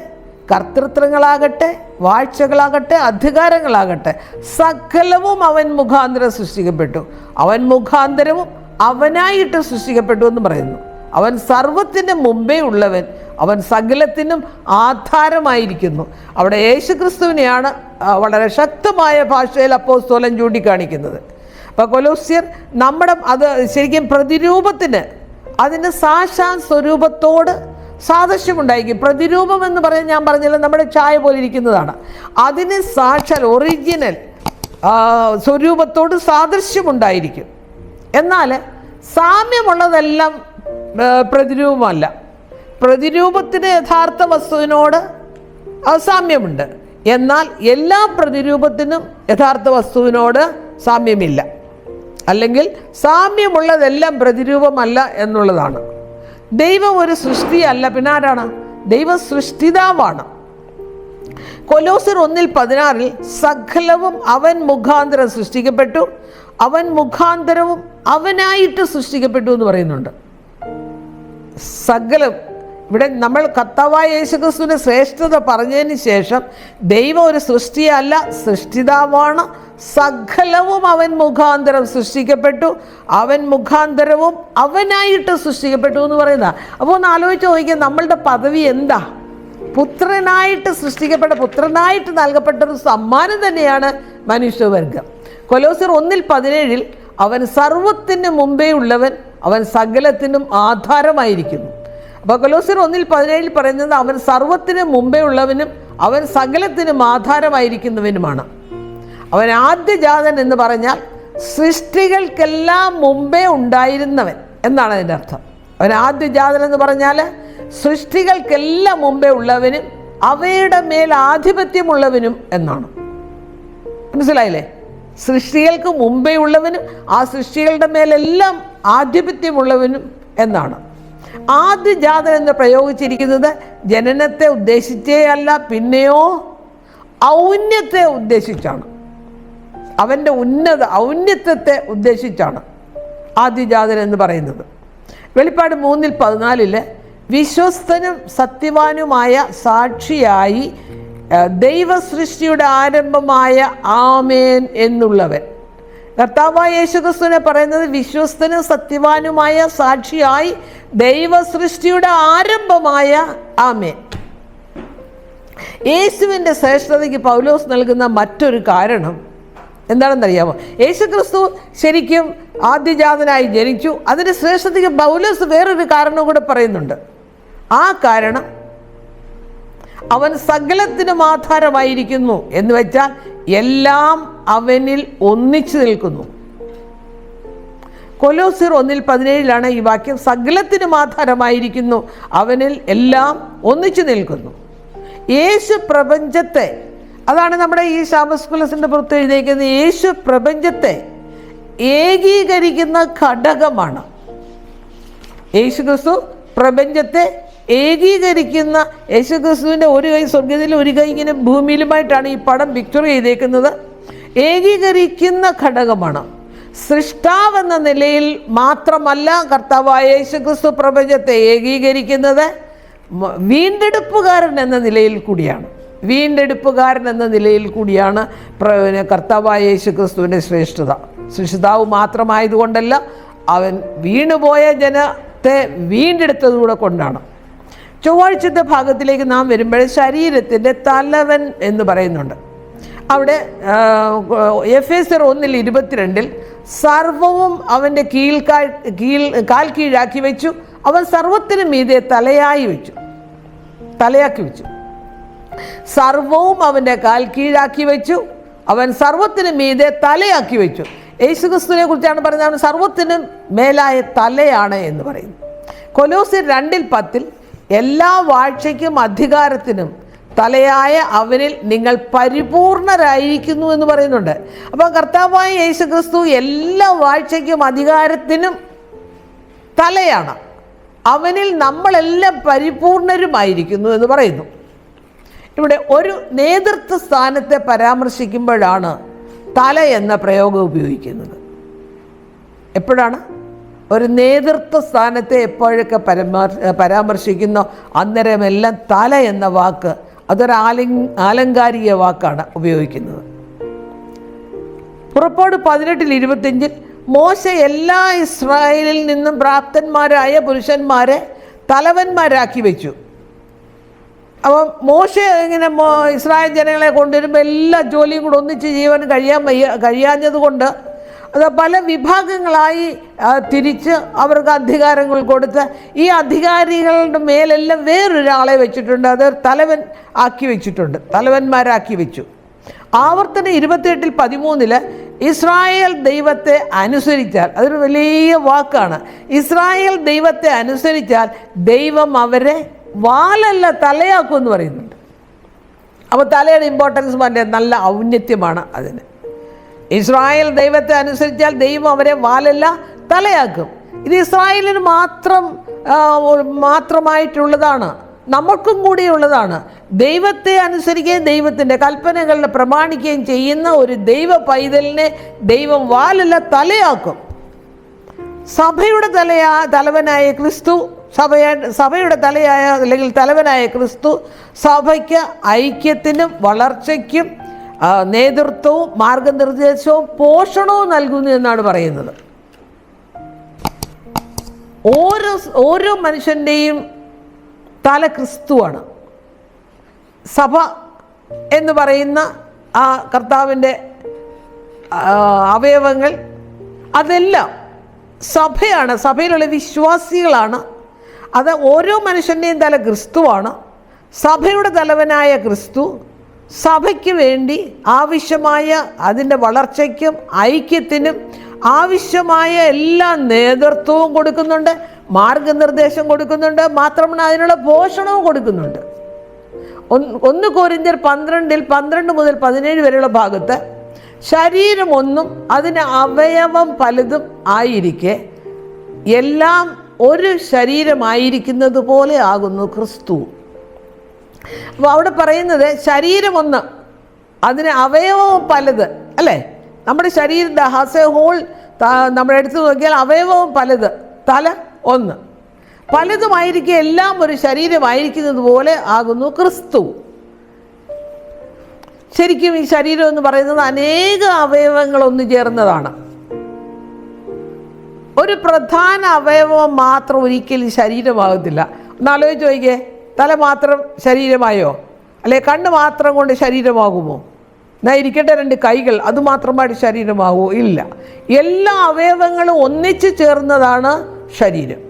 കർത്തൃത്വങ്ങളാകട്ടെ, വാഴ്ചകളാകട്ടെ, അധികാരങ്ങളാകട്ടെ, സകലവും അവൻ മുഖാന്തരം സൃഷ്ടിക്കപ്പെട്ടു. അവൻ മുഖാന്തരവും അവനായിട്ട് സൃഷ്ടിക്കപ്പെട്ടു എന്ന് പറയുന്നു. അവൻ സർവത്തിൻ്റെ മുമ്പേ ഉള്ളവൻ, അവൻ സകലത്തിനും ആധാരമായിരിക്കുന്നു. അവിടെ യേശുക്രിസ്തുവിനെയാണ് വളരെ ശക്തമായ ഭാഷയിൽ അപ്പോസ്തലൻ ചൂണ്ടിക്കാണിക്കുന്നത്. അപ്പോൾ കൊലോസ്യർ അത് ശരിക്കും പ്രതിരൂപത്തിന്, അതിൻ്റെ സാക്ഷാൽ സ്വരൂപത്തോട് സാദൃശ്യമുണ്ടായിരിക്കും. പ്രതിരൂപം എന്ന് പറയാൻ ഞാൻ പറഞ്ഞല്ലോ, നമ്മുടെ ചായ പോലെ ഇരിക്കുന്നതാണ്. അതിന് സാക്ഷാൽ ഒറിജിനൽ സ്വരൂപത്തോട് സാദൃശ്യമുണ്ടായിരിക്കും. എന്നാൽ സാമ്യമുള്ളതെല്ലാം പ്രതിരൂപമല്ല. പ്രതിരൂപത്തിന് യഥാർത്ഥ വസ്തുവിനോട് സാമ്യമുണ്ട്, എന്നാൽ എല്ലാ പ്രതിരൂപത്തിനും യഥാർത്ഥ വസ്തുവിനോട് സാമ്യമില്ല. അല്ലെങ്കിൽ സാമ്യമുള്ളതെല്ലാം പ്രതിരൂപമല്ല എന്നുള്ളതാണ്. ദൈവം ഒരു സൃഷ്ടിയല്ല, പിന്നെ ആരാണ്? ദൈവം സൃഷ്ടിതാവാണ്. കൊലോസ്യർ 1:16 സകലവും അവൻ മുഖാന്തരം സൃഷ്ടിക്കപ്പെട്ടു, അവൻ മുഖാന്തരവും അവനായിട്ട് സൃഷ്ടിക്കപ്പെട്ടു എന്ന് പറയുന്നുണ്ട്. സകലം, ഇവിടെ നമ്മൾ കർത്താവായ യേശുക്രിസ്തുവിൻ്റെ ശ്രേഷ്ഠത പറഞ്ഞതിന് ശേഷം ദൈവം ഒരു സൃഷ്ടിയല്ല, സൃഷ്ടിതാവാണ്. സകലവും അവൻ മുഖാന്തരം സൃഷ്ടിക്കപ്പെട്ടു, അവൻ മുഖാന്തരവും അവനായിട്ട് സൃഷ്ടിക്കപ്പെട്ടു എന്ന് പറയുന്ന. അപ്പോൾ ഒന്ന് ആലോചിച്ച് നോക്കിയാൽ നമ്മളുടെ പദവി എന്താ? പുത്രനായിട്ട് സൃഷ്ടിക്കപ്പെട്ട, പുത്രനായിട്ട് നൽകപ്പെട്ടൊരു സമ്മാനം തന്നെയാണ് മനുഷ്യവർഗം. കൊലോസ്യർ 1:17 അവൻ സർവത്തിന് മുമ്പേ ഉള്ളവൻ, അവൻ സകലത്തിനും ആധാരമായിരിക്കുന്നു. അപ്പോൾ കൊലോസ്യർ 1:17 പറയുന്നത് അവൻ സർവത്തിന് മുമ്പേ ഉള്ളവനും അവൻ സകലത്തിനും ആധാരമായിരിക്കുന്നവനുമാണ്. അവൻ ആദ്യജാതൻ എന്ന് പറഞ്ഞാൽ സൃഷ്ടികൾക്കെല്ലാം മുമ്പേ ഉണ്ടായിരുന്നവൻ എന്നാണ് അതിൻ്റെ അർത്ഥം. അവൻ ആദ്യജാതൻ എന്ന് പറഞ്ഞാൽ സൃഷ്ടികൾക്കെല്ലാം മുമ്പേ ഉള്ളവനും അവയുടെ മേൽ ആധിപത്യമുള്ളവനും എന്നാണ്. മനസ്സിലായില്ലേ? സൃഷ്ടികൾക്ക് മുമ്പേ ഉള്ളവനും ആ സൃഷ്ടികളുടെ മേലെല്ലാം ആധിപത്യമുള്ളവനും എന്നാണ്. ആദ്യജാതൻ എന്ന് പ്രയോഗിച്ചിരിക്കുന്നത് ജനനത്തെ ഉദ്ദേശിച്ചേ അല്ല, പിന്നെയോ ഔന്നത്യത്തെ ഉദ്ദേശിച്ചാണ്. അവൻ്റെ ഔന്നത്യത്തെ ഉദ്ദേശിച്ചാണ് ആദ്യജാതൻ എന്ന് പറയുന്നത്. വെളിപ്പാട് 3:14 വിശ്വസ്തനും സത്യവാനുമായ സാക്ഷിയായി ദൈവസൃഷ്ടിയുടെ ആരംഭമായ ആമേൻ എന്നുള്ളവൻ. കർത്താവായ യേശുക്രിസ്തുവിനെ പറയുന്നത് വിശ്വസ്തനും സത്യവാനുമായ സാക്ഷിയായി ദൈവസൃഷ്ടിയുടെ ആരംഭമായ ആമേൻ. യേശുവിൻ്റെ ശ്രേഷ്ഠതയ്ക്ക് പൗലോസ് നൽകുന്ന മറ്റൊരു കാരണം എന്താണെന്നറിയാമോ? യേശുക്രിസ്തു ശരിക്കും ആദ്യജാതനായി ജനിച്ചു. അതിൻ്റെ ശ്രേഷ്ഠതയ്ക്ക് പൗലോസ് വേറൊരു കാരണം കൂടെ പറയുന്നുണ്ട്. ആ കാരണം അവൻ സകലത്തിനും ആധാരമായിരിക്കുന്നു എന്ന് വെച്ചാൽ എല്ലാം അവനിൽ ഒന്നിച്ചു നിൽക്കുന്നു. കൊലോസ്യർ 1:17 ഈ വാക്യം. സകലത്തിനും ആധാരമായിരിക്കുന്നു, അവനിൽ എല്ലാം ഒന്നിച്ചു നിൽക്കുന്നു. യേശു പ്രപഞ്ചത്തെ, അതാണ് നമ്മുടെ ഈ ശാബസ് പ്ലസിൻ്റെ പുറത്ത് എഴുതിയിരിക്കുന്നത്, യേശു പ്രപഞ്ചത്തെ ഏകീകരിക്കുന്ന ഘടകമാണ്. യേശു ക്രിസ്തു പ്രപഞ്ചത്തെ ഏകീകരിക്കുന്ന യേശുക്രിസ്തുവിൻ്റെ ഒരു കൈ സ്വർഗത്തിലും ഒരു കൈ ഇങ്ങനെ ഭൂമിയിലുമായിട്ടാണ് ഈ പടം പിക്ചർ ചെയ്തേക്കുന്നത്. ഏകീകരിക്കുന്ന ഘടകമാണ്. സൃഷ്ടാവെന്ന നിലയിൽ മാത്രമല്ല കർത്താവായ യേശുക്രിസ്തു പ്രപഞ്ചത്തെ ഏകീകരിക്കുന്നത്, വീണ്ടെടുപ്പുകാരൻ എന്ന നിലയിൽ കൂടിയാണ്. വീണ്ടെടുപ്പുകാരൻ എന്ന നിലയിൽ കൂടിയാണ് കർത്താവായ യേശുക്രിസ്തുവിൻ്റെ ശ്രേഷ്ഠത. സൃഷ്ടാവ് മാത്രമായതുകൊണ്ടല്ല, അവൻ വീണുപോയ ജനത്തെ വീണ്ടെടുത്തതുകൂടെ കൊണ്ടാണ്. ചൊവ്വാഴ്ചത്തെ ഭാഗത്തിലേക്ക് നാം വരുമ്പോൾ ശരീരത്തിൻ്റെ തലവൻ എന്ന് പറയുന്നുണ്ട്. അവിടെ എഫേസ്യർ 1:22 സർവവും അവൻ്റെ കാൽ കീഴാക്കി വെച്ചു, അവൻ സർവത്തിനും മീതെ തലയാക്കി വെച്ചു. സർവവും അവൻ്റെ കാൽ കീഴാക്കി വെച്ചു, അവൻ സർവത്തിനും മീതെ തലയാക്കി വെച്ചു. യേശുക്രിസ്തുവിനെ കുറിച്ചാണ് പറയുന്നത്, അവൻ സർവത്തിനും മേലായ തലയാണ് എന്ന് പറയുന്നു. കൊലോസ്യർ 2:10 എല്ലാ വാഴ്ചയ്ക്കും അധികാരത്തിനും തലയായ അവനിൽ നിങ്ങൾ പരിപൂർണരായിരിക്കുന്നു എന്ന് പറയുന്നുണ്ട്. അപ്പോൾ കർത്താവായ യേശുക്രിസ്തു എല്ലാ വാഴ്ചയ്ക്കും അധികാരത്തിനും തലയാണ്. അവനിൽ നമ്മളെല്ലാം പരിപൂർണരുമായിരിക്കുന്നു എന്ന് പറയുന്നു. ഇവിടെ ഒരു നേതൃത്വ സ്ഥാനത്തെ പരാമർശിക്കുമ്പോഴാണ് തല എന്ന പ്രയോഗം ഉപയോഗിക്കുന്നത്. എപ്പോഴാണ് ഒരു നേതൃത്വ സ്ഥാനത്തെ എപ്പോഴൊക്കെ പരാമർശിക്കുന്നോ അന്നേരമെല്ലാം തല എന്ന വാക്ക് അതൊരു ആലങ്കാരിക വാക്കാണ് ഉപയോഗിക്കുന്നത്. പുറപ്പാട് 18:25 മോശ എല്ലാ ഇസ്രായേലിൽ നിന്നും പ്രാപ്തന്മാരായ പുരുഷന്മാരെ തലവന്മാരാക്കി വെച്ചു. അപ്പം മോശ ഇങ്ങനെ ഇസ്രായേൽ ജനങ്ങളെ കൊണ്ടുവരുമ്പോൾ എല്ലാ ജോലിയും കൂടെ ഒന്നിച്ച് ചെയ്യാൻ കഴിയാഞ്ഞത് കൊണ്ട് അത് പല വിഭാഗങ്ങളായി തിരിച്ച് അവർക്ക് അധികാരങ്ങൾ കൊടുത്ത് ഈ അധികാരികളുടെ മേലെല്ലാം വേറൊരാളെ വെച്ചിട്ടുണ്ട്. അത് തലവൻ ആക്കി വെച്ചിട്ടുണ്ട്, തലവന്മാരാക്കി വെച്ചു. ആവർത്തനം 28:13 ഇസ്രായേൽ ദൈവത്തെ അനുസരിച്ചാൽ, അതൊരു വലിയ വാക്കാണ്, ഇസ്രായേൽ ദൈവത്തെ അനുസരിച്ചാൽ ദൈവം അവരെ വാലല്ല തലയാക്കും എന്ന് പറയുന്നുണ്ട്. അപ്പോൾ തലയുടെ ഇമ്പോർട്ടൻസ് നല്ല ഔന്നത്യമാണ് അതിന്. ഇസ്രായേൽ ദൈവത്തെ അനുസരിച്ചാൽ ദൈവം അവരെ വാലല്ല തലയാക്കും. ഇത് ഇസ്രായേലിന് മാത്രമായിട്ടുള്ളതാണ്, നമുക്കും കൂടിയുള്ളതാണ്. ദൈവത്തെ അനുസരിക്കുകയും ദൈവത്തിൻ്റെ കൽപ്പനകളെ പ്രമാണിക്കുകയും ചെയ്യുന്ന ഒരു ദൈവ പൈതലിനെ ദൈവം വാലല്ല തലയാക്കും. സഭയുടെ തലവനായ ക്രിസ്തു, സഭയുടെ തലയായ അല്ലെങ്കിൽ തലവനായ ക്രിസ്തു സഭയ്ക്ക് ഐക്യത്തിനും വളർച്ചയ്ക്കും നേതൃത്വവും മാർഗനിർദ്ദേശവും പോഷണവും നൽകുന്നു എന്നാണ് പറയുന്നത്. ഓരോ മനുഷ്യൻ്റെയും തല ക്രിസ്തുവാണ്. സഭ എന്ന് പറയുന്ന ആ കർത്താവിൻ്റെ അവയവങ്ങൾ അതെല്ലാം സഭയാണ്, സഭയിലുള്ള വിശ്വാസികളാണ്. അത് ഓരോ മനുഷ്യൻ്റെയും തല ക്രിസ്തുവാണ്. സഭയുടെ തലവനായ ക്രിസ്തു സഭയ്ക്ക് വേണ്ടി ആവശ്യമായ അതിൻ്റെ വളർച്ചയ്ക്കും ഐക്യത്തിനും ആവശ്യമായ എല്ലാ നേതൃത്വവും കൊടുക്കുന്നുണ്ട്, മാർഗനിർദ്ദേശം കൊടുക്കുന്നുണ്ട്, മാത്രമല്ല അതിനുള്ള പോഷണവും കൊടുക്കുന്നുണ്ട്. 1 കൊരിന്ത്യർ 12:12-17 വരെയുള്ള ഭാഗത്ത് ശരീരം ഒന്നും അതിന് അവയവം പലതും ആയിരിക്കെ എല്ലാം ഒരു ശരീരമായിരിക്കുന്നത് പോലെ ആകുന്നു ക്രിസ്തു. അപ്പോൾ അവിടെ പറയുന്നത് ശരീരം ഒന്ന്, അതിന് അവയവവും പലത് അല്ലേ. നമ്മുടെ ശരീരത്തെ ഹാസ് എ ഹോൾ നമ്മൾ എടുത്തു നോക്കിയാൽ അവയവവും പലത്, തല ഒന്ന്, പലതുമായിരിക്കും എല്ലാം ഒരു ശരീരമായിരിക്കുന്നത് പോലെ ആകുന്നു ക്രിസ്തു. ശരിക്കും ഈ ശരീരം എന്ന് പറയുന്നത് അനേക അവയവങ്ങൾ ഒന്നു ചേർന്നതാണ്. ഒരു പ്രധാന അവയവം മാത്രം ഒരിക്കലും ശരീരമാകത്തില്ല. ഒന്ന് ആലോചിച്ച് നോക്കിയേ, തല മാത്രം ശരീരമായോ? അല്ലെ കണ്ണ് മാത്രം കൊണ്ട് ശരീരമാകുമോ? എന്നാൽ ഇരിക്കട്ടെ 2 കൈകൾ, അതുമാത്രമായിട്ട് ശരീരമാകുമോ? ഇല്ല. എല്ലാ അവയവങ്ങളും ഒന്നിച്ചു ചേർന്നതാണ് ശരീരം.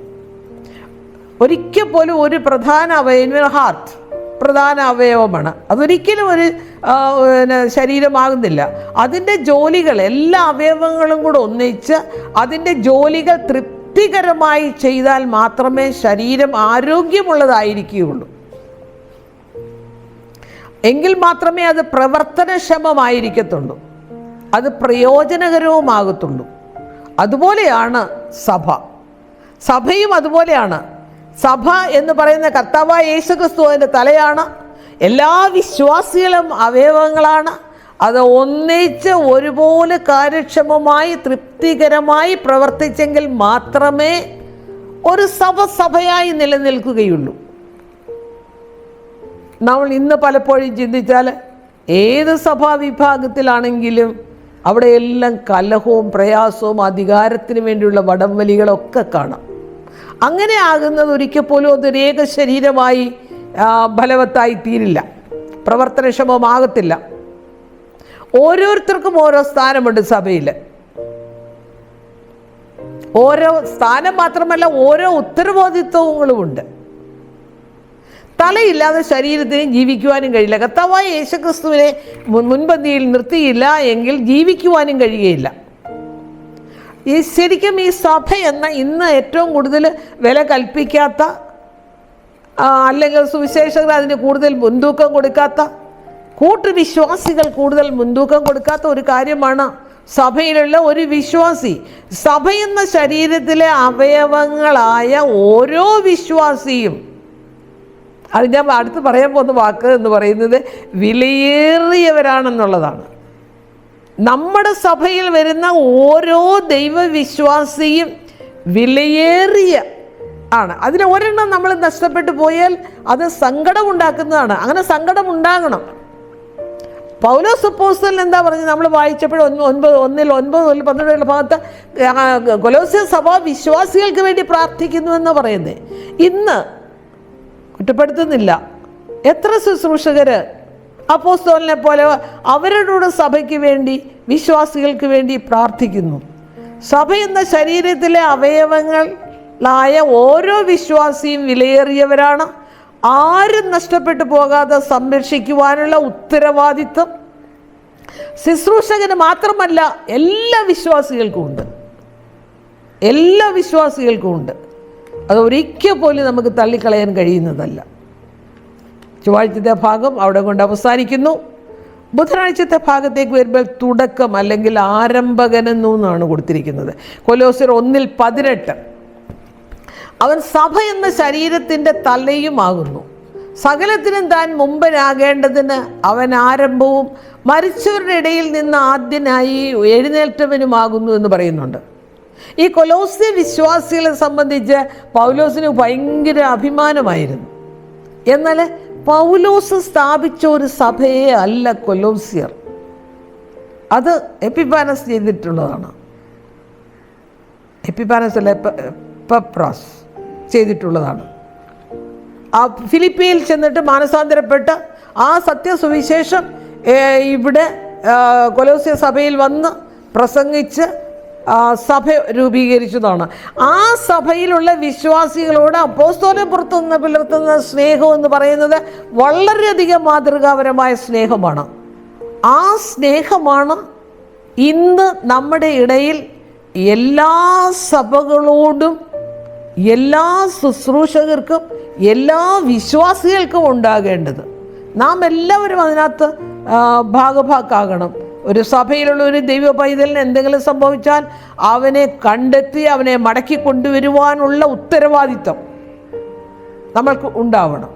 ഒരിക്കൽ പോലും ഒരു പ്രധാന അവയവം, ഹാർട്ട് പ്രധാന അവയവമാണ്, അതൊരിക്കലും ഒരു ശരീരമാകുന്നില്ല. അതിൻ്റെ ജോലികൾ എല്ലാ അവയവങ്ങളും കൂടെ ഒന്നിച്ച് അതിൻ്റെ ജോലികൾ തൃപ്തികരമായി ചെയ്താൽ മാത്രമേ ശരീരം ആരോഗ്യമുള്ളതായിരിക്കുകയുള്ളൂ. എങ്കിൽ മാത്രമേ അത് പ്രവർത്തനക്ഷമമായിരിക്കത്തുള്ളൂ, അത് പ്രയോജനകരവുമാകത്തുള്ളൂ. അതുപോലെയാണ് സഭയും അതുപോലെയാണ്. സഭ എന്ന് പറയുന്ന കർത്താവായ യേശുക്രിസ്തു അതിൻ്റെ തലയാണ്. എല്ലാ വിശ്വാസികളും അവയവങ്ങളാണ്. അത് ഒന്നിച്ച് ഒരുപോലെ കാര്യക്ഷമമായി തൃപ്തികരമായി പ്രവർത്തിച്ചെങ്കിൽ മാത്രമേ ഒരു സഭയായി നിലനിൽക്കുകയുള്ളൂ. നമ്മൾ ഇന്ന് പലപ്പോഴും ചിന്തിച്ചാൽ ഏത് സഭാവിഭാഗത്തിലാണെങ്കിലും അവിടെയെല്ലാം കലഹവും പ്രയാസവും അധികാരത്തിന് വേണ്ടിയുള്ള വടംവലികളൊക്കെ കാണാം. അങ്ങനെ ആകുന്നത് ഒരിക്കൽ പോലും അതൊരു ഏക ശരീരമായി ഫലവത്തായി തീരില്ല, പ്രവർത്തനക്ഷമമാകത്തില്ല. ഓരോരുത്തർക്കും ഓരോ സ്ഥാനമുണ്ട് സഭയിൽ. ഓരോ സ്ഥാനം മാത്രമല്ല, ഓരോ ഉത്തരവാദിത്വങ്ങളുമുണ്ട്. തലയില്ലാതെ ശരീരത്തിനും ജീവിക്കുവാനും കഴിയില്ല. കർത്താവായ യേശുക്രിസ്തുവിനെ മുൻപന്തിയിൽ നിർത്തിയില്ല എങ്കിൽ ജീവിക്കുവാനും കഴിയുകയില്ല. ശരിക്കും ഈ സഭ എന്ന ഇന്ന് ഏറ്റവും കൂടുതൽ വില കൽപ്പിക്കാത്ത, അല്ലെങ്കിൽ സുവിശേഷകർ അതിന് കൂടുതൽ മുൻതൂക്കം കൊടുക്കാത്ത, കൂട്ടുവിശ്വാസികൾ കൂടുതൽ മുൻതൂക്കം കൊടുക്കാത്ത ഒരു കാര്യമാണ് സഭയിലുള്ള ഒരു വിശ്വാസി. സഭ എന്ന ശരീരത്തിലെ അവയവങ്ങളായ ഓരോ വിശ്വാസിയും, അത് ഞാൻ അടുത്ത് പറയാൻ പോകുന്ന വാക്ക് എന്ന് പറയുന്നത് വിലയേറിയവരാണെന്നുള്ളതാണ്. നമ്മുടെ സഭയിൽ വരുന്ന ഓരോ ദൈവവിശ്വാസിയും വിലയേറിയ ആണ്. അതിൽ ഒരെണ്ണം നമ്മൾ നഷ്ടപ്പെട്ടു പോയാൽ അത് സങ്കടം ഉണ്ടാക്കുന്നതാണ്. അങ്ങനെ സങ്കടം ഉണ്ടാകണം. പൗലോസ് അപ്പോസ്തലൻ എന്താ പറഞ്ഞത്? നമ്മൾ വായിച്ചപ്പോഴും 9:12 ഭാഗത്ത് കൊലോസ്യ സഭ വിശ്വാസികൾക്ക് വേണ്ടി പ്രാർത്ഥിക്കുന്നു എന്ന് പറയുന്നത്. ഇന്ന് കുറ്റപ്പെടുത്തുന്നില്ല, എത്ര ശുശ്രൂഷകർ അപ്പോസ്തലനെ പോലെ അവരുടെ സഭയ്ക്ക് വേണ്ടി, വിശ്വാസികൾക്ക് വേണ്ടി പ്രാർത്ഥിക്കുന്നു. സഭ എന്ന ശരീരത്തിലെ അവയവങ്ങളായ ഓരോ വിശ്വാസിയും വിലയേറിയവരാണ്. ആരും നഷ്ടപ്പെട്ടു പോകാതെ സംരക്ഷിക്കുവാനുള്ള ഉത്തരവാദിത്വം ശുശ്രൂഷകന് മാത്രമല്ല, എല്ലാ വിശ്വാസികൾക്കും ഉണ്ട്. എല്ലാ വിശ്വാസികൾക്കും ഉണ്ട്. അത് ഒരിക്കൽ പോലും നമുക്ക് തള്ളിക്കളയാൻ കഴിയുന്നതല്ല. ചൊവ്വാഴ്ചത്തെ ഭാഗം അവിടെ കൊണ്ട് അവസാനിക്കുന്നു. ബുധനാഴ്ചത്തെ ഭാഗത്തേക്ക് വരുമ്പോൾ തുടക്കം അല്ലെങ്കിൽ ആരംഭകനെന്നാണ് കൊടുത്തിരിക്കുന്നത്. കൊലോസ്യർ 1:18 അവൻ സഭ എന്ന ശരീരത്തിൻ്റെ തലയുമാകുന്നു, സകലത്തിനും താൻ മുമ്പനാകേണ്ടതിന് അവൻ ആരംഭവും മരിച്ചവരുടെ ഇടയിൽ നിന്ന് ആദ്യനായി എഴുന്നേൽറ്റവനുമാകുന്നു എന്ന് പറയുന്നുണ്ട്. ഈ കൊലോസ്യ വിശ്വാസികളെ സംബന്ധിച്ച് പൗലോസിന് ഭയങ്കര അഭിമാനമായിരുന്നു. എന്നാൽ പൗലോസ് സ്ഥാപിച്ച ഒരു സഭയെ അല്ല കൊലോസ്യർ, അത് എപ്പിഫാനസ് ചെയ്തിട്ടുള്ളതാണ്. എപ്പിഫാനസ് അല്ല, എപ്പഫ്രാസ് ചെയ്തിട്ടുള്ളതാണ്. ആ ഫിലിപ്പിയിൽ ചെന്നിട്ട് മാനസാന്തരപ്പെട്ട് ആ സത്യസുവിശേഷം ഇവിടെ കൊലോസ്യ സഭയിൽ വന്ന് പ്രസംഗിച്ച് സഭ രൂപീകരിച്ചതാണ്. ആ സഭയിലുള്ള വിശ്വാസികളോട് അപ്പോസ്തലൻ പുലർത്തുന്ന സ്നേഹം എന്ന് പറയുന്നത് വളരെയധികം മാതൃകാപരമായ സ്നേഹമാണ്. ആ സ്നേഹമാണ് ഇന്ന് നമ്മുടെ ഇടയിൽ എല്ലാ സഭകളോടും, എല്ലാ ശുശ്രൂഷകർക്കും, എല്ലാ വിശ്വാസികൾക്കും ഉണ്ടാകേണ്ടത്. നാം എല്ലാവരും അതിനകത്ത് ഭാഗഭാക്കാകണം. ഒരു സഭയിലുള്ള ഒരു ദൈവ പൈതലിന് എന്തെങ്കിലും സംഭവിച്ചാൽ അവനെ കണ്ടെത്തി അവനെ മടക്കി കൊണ്ടുവരുവാനുള്ള ഉത്തരവാദിത്വം നമ്മൾക്ക് ഉണ്ടാവണം.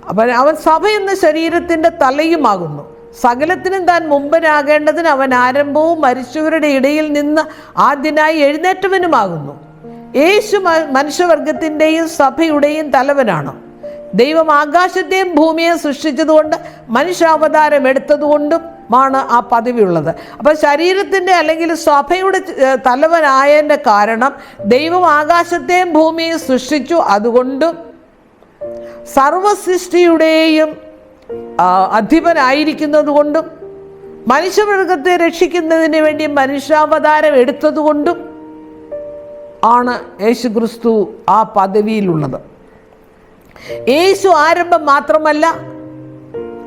അപ്പം അവൻ സഭ എന്ന ശരീരത്തിൻ്റെ തലയുമാകുന്നു, സകലത്തിനും താൻ മുമ്പനാകേണ്ടതിന് അവൻ ആരംഭവും മരിച്ചവരുടെ ഇടയിൽ നിന്ന് ആദ്യനായി എഴുന്നേറ്റവനുമാകുന്നു. യേശു മനുഷ്യവർഗത്തിൻ്റെയും സഭയുടെയും തലവനാണ്. ദൈവം ആകാശത്തെയും ഭൂമിയെയും സൃഷ്ടിച്ചതുകൊണ്ട് മനുഷ്യാവതാരം എടുത്തതുകൊണ്ടും ാണ് ആ പദവിയുള്ളത്. അപ്പം ശരീരത്തിൻ്റെ അല്ലെങ്കിൽ സഭയുടെ തലവനായതിൻ്റെ കാരണം ദൈവം ആകാശത്തെയും ഭൂമിയെയും സൃഷ്ടിച്ചു. അതുകൊണ്ടും സർവസൃഷ്ടിയുടെയും അധിപനായിരിക്കുന്നത് കൊണ്ടും മനുഷ്യവർഗത്തെ രക്ഷിക്കുന്നതിന് വേണ്ടി മനുഷ്യാവതാരം എടുത്തതുകൊണ്ടും ആണ് യേശു ക്രിസ്തു ആ പദവിയിലുള്ളത്. യേശു ആരംഭം മാത്രമല്ല,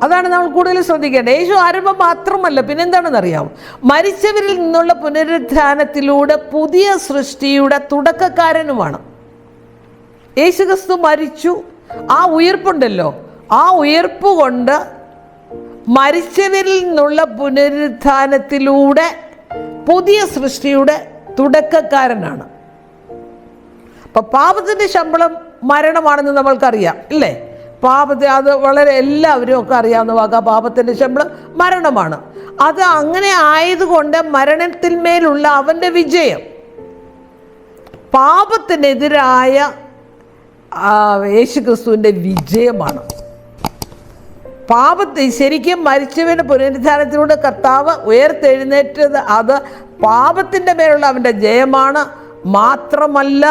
അതാണ് നമ്മൾ കൂടുതൽ ശ്രദ്ധിക്കേണ്ടത്. യേശു ആരംഭം മാത്രമല്ല, പിന്നെന്താണെന്ന് അറിയാമോ? മരിച്ചവരിൽ നിന്നുള്ള പുനരുത്ഥാനത്തിലൂടെ പുതിയ സൃഷ്ടിയുടെ തുടക്കക്കാരനുമാണ്. യേശു ക്രിസ്തു മരിച്ചു, ആ ഉയർപ്പുണ്ടല്ലോ, ആ ഉയർപ്പ് കൊണ്ട് മരിച്ചവരിൽ നിന്നുള്ള പുനരുത്ഥാനത്തിലൂടെ പുതിയ സൃഷ്ടിയുടെ തുടക്കക്കാരനാണ്. അപ്പം പാപത്തിൻ്റെ ശമ്പളം മരണമാണെന്ന് നമ്മൾക്കറിയാം ഇല്ലേ? അത് വളരെ എല്ലാവരും ഒക്കെ അറിയാവുന്ന വാക്കാ. പാപത്തിൻ്റെ ശമ്പളം മരണമാണ്. അത് അങ്ങനെ ആയതുകൊണ്ട് മരണത്തിന്മേലുള്ള അവൻ്റെ വിജയം, പാപത്തിനെതിരായ യേശുക്രിസ്തുവിൻ്റെ വിജയമാണ്. ശരിക്കും മരിച്ചവൻ്റെ പുനരുദ്ധാനത്തിലൂടെ കർത്താവ് ഉയർത്തെഴുന്നേറ്റത് അത് പാപത്തിൻ്റെ മേലുള്ള അവൻ്റെ ജയമാണ്. മാത്രമല്ല,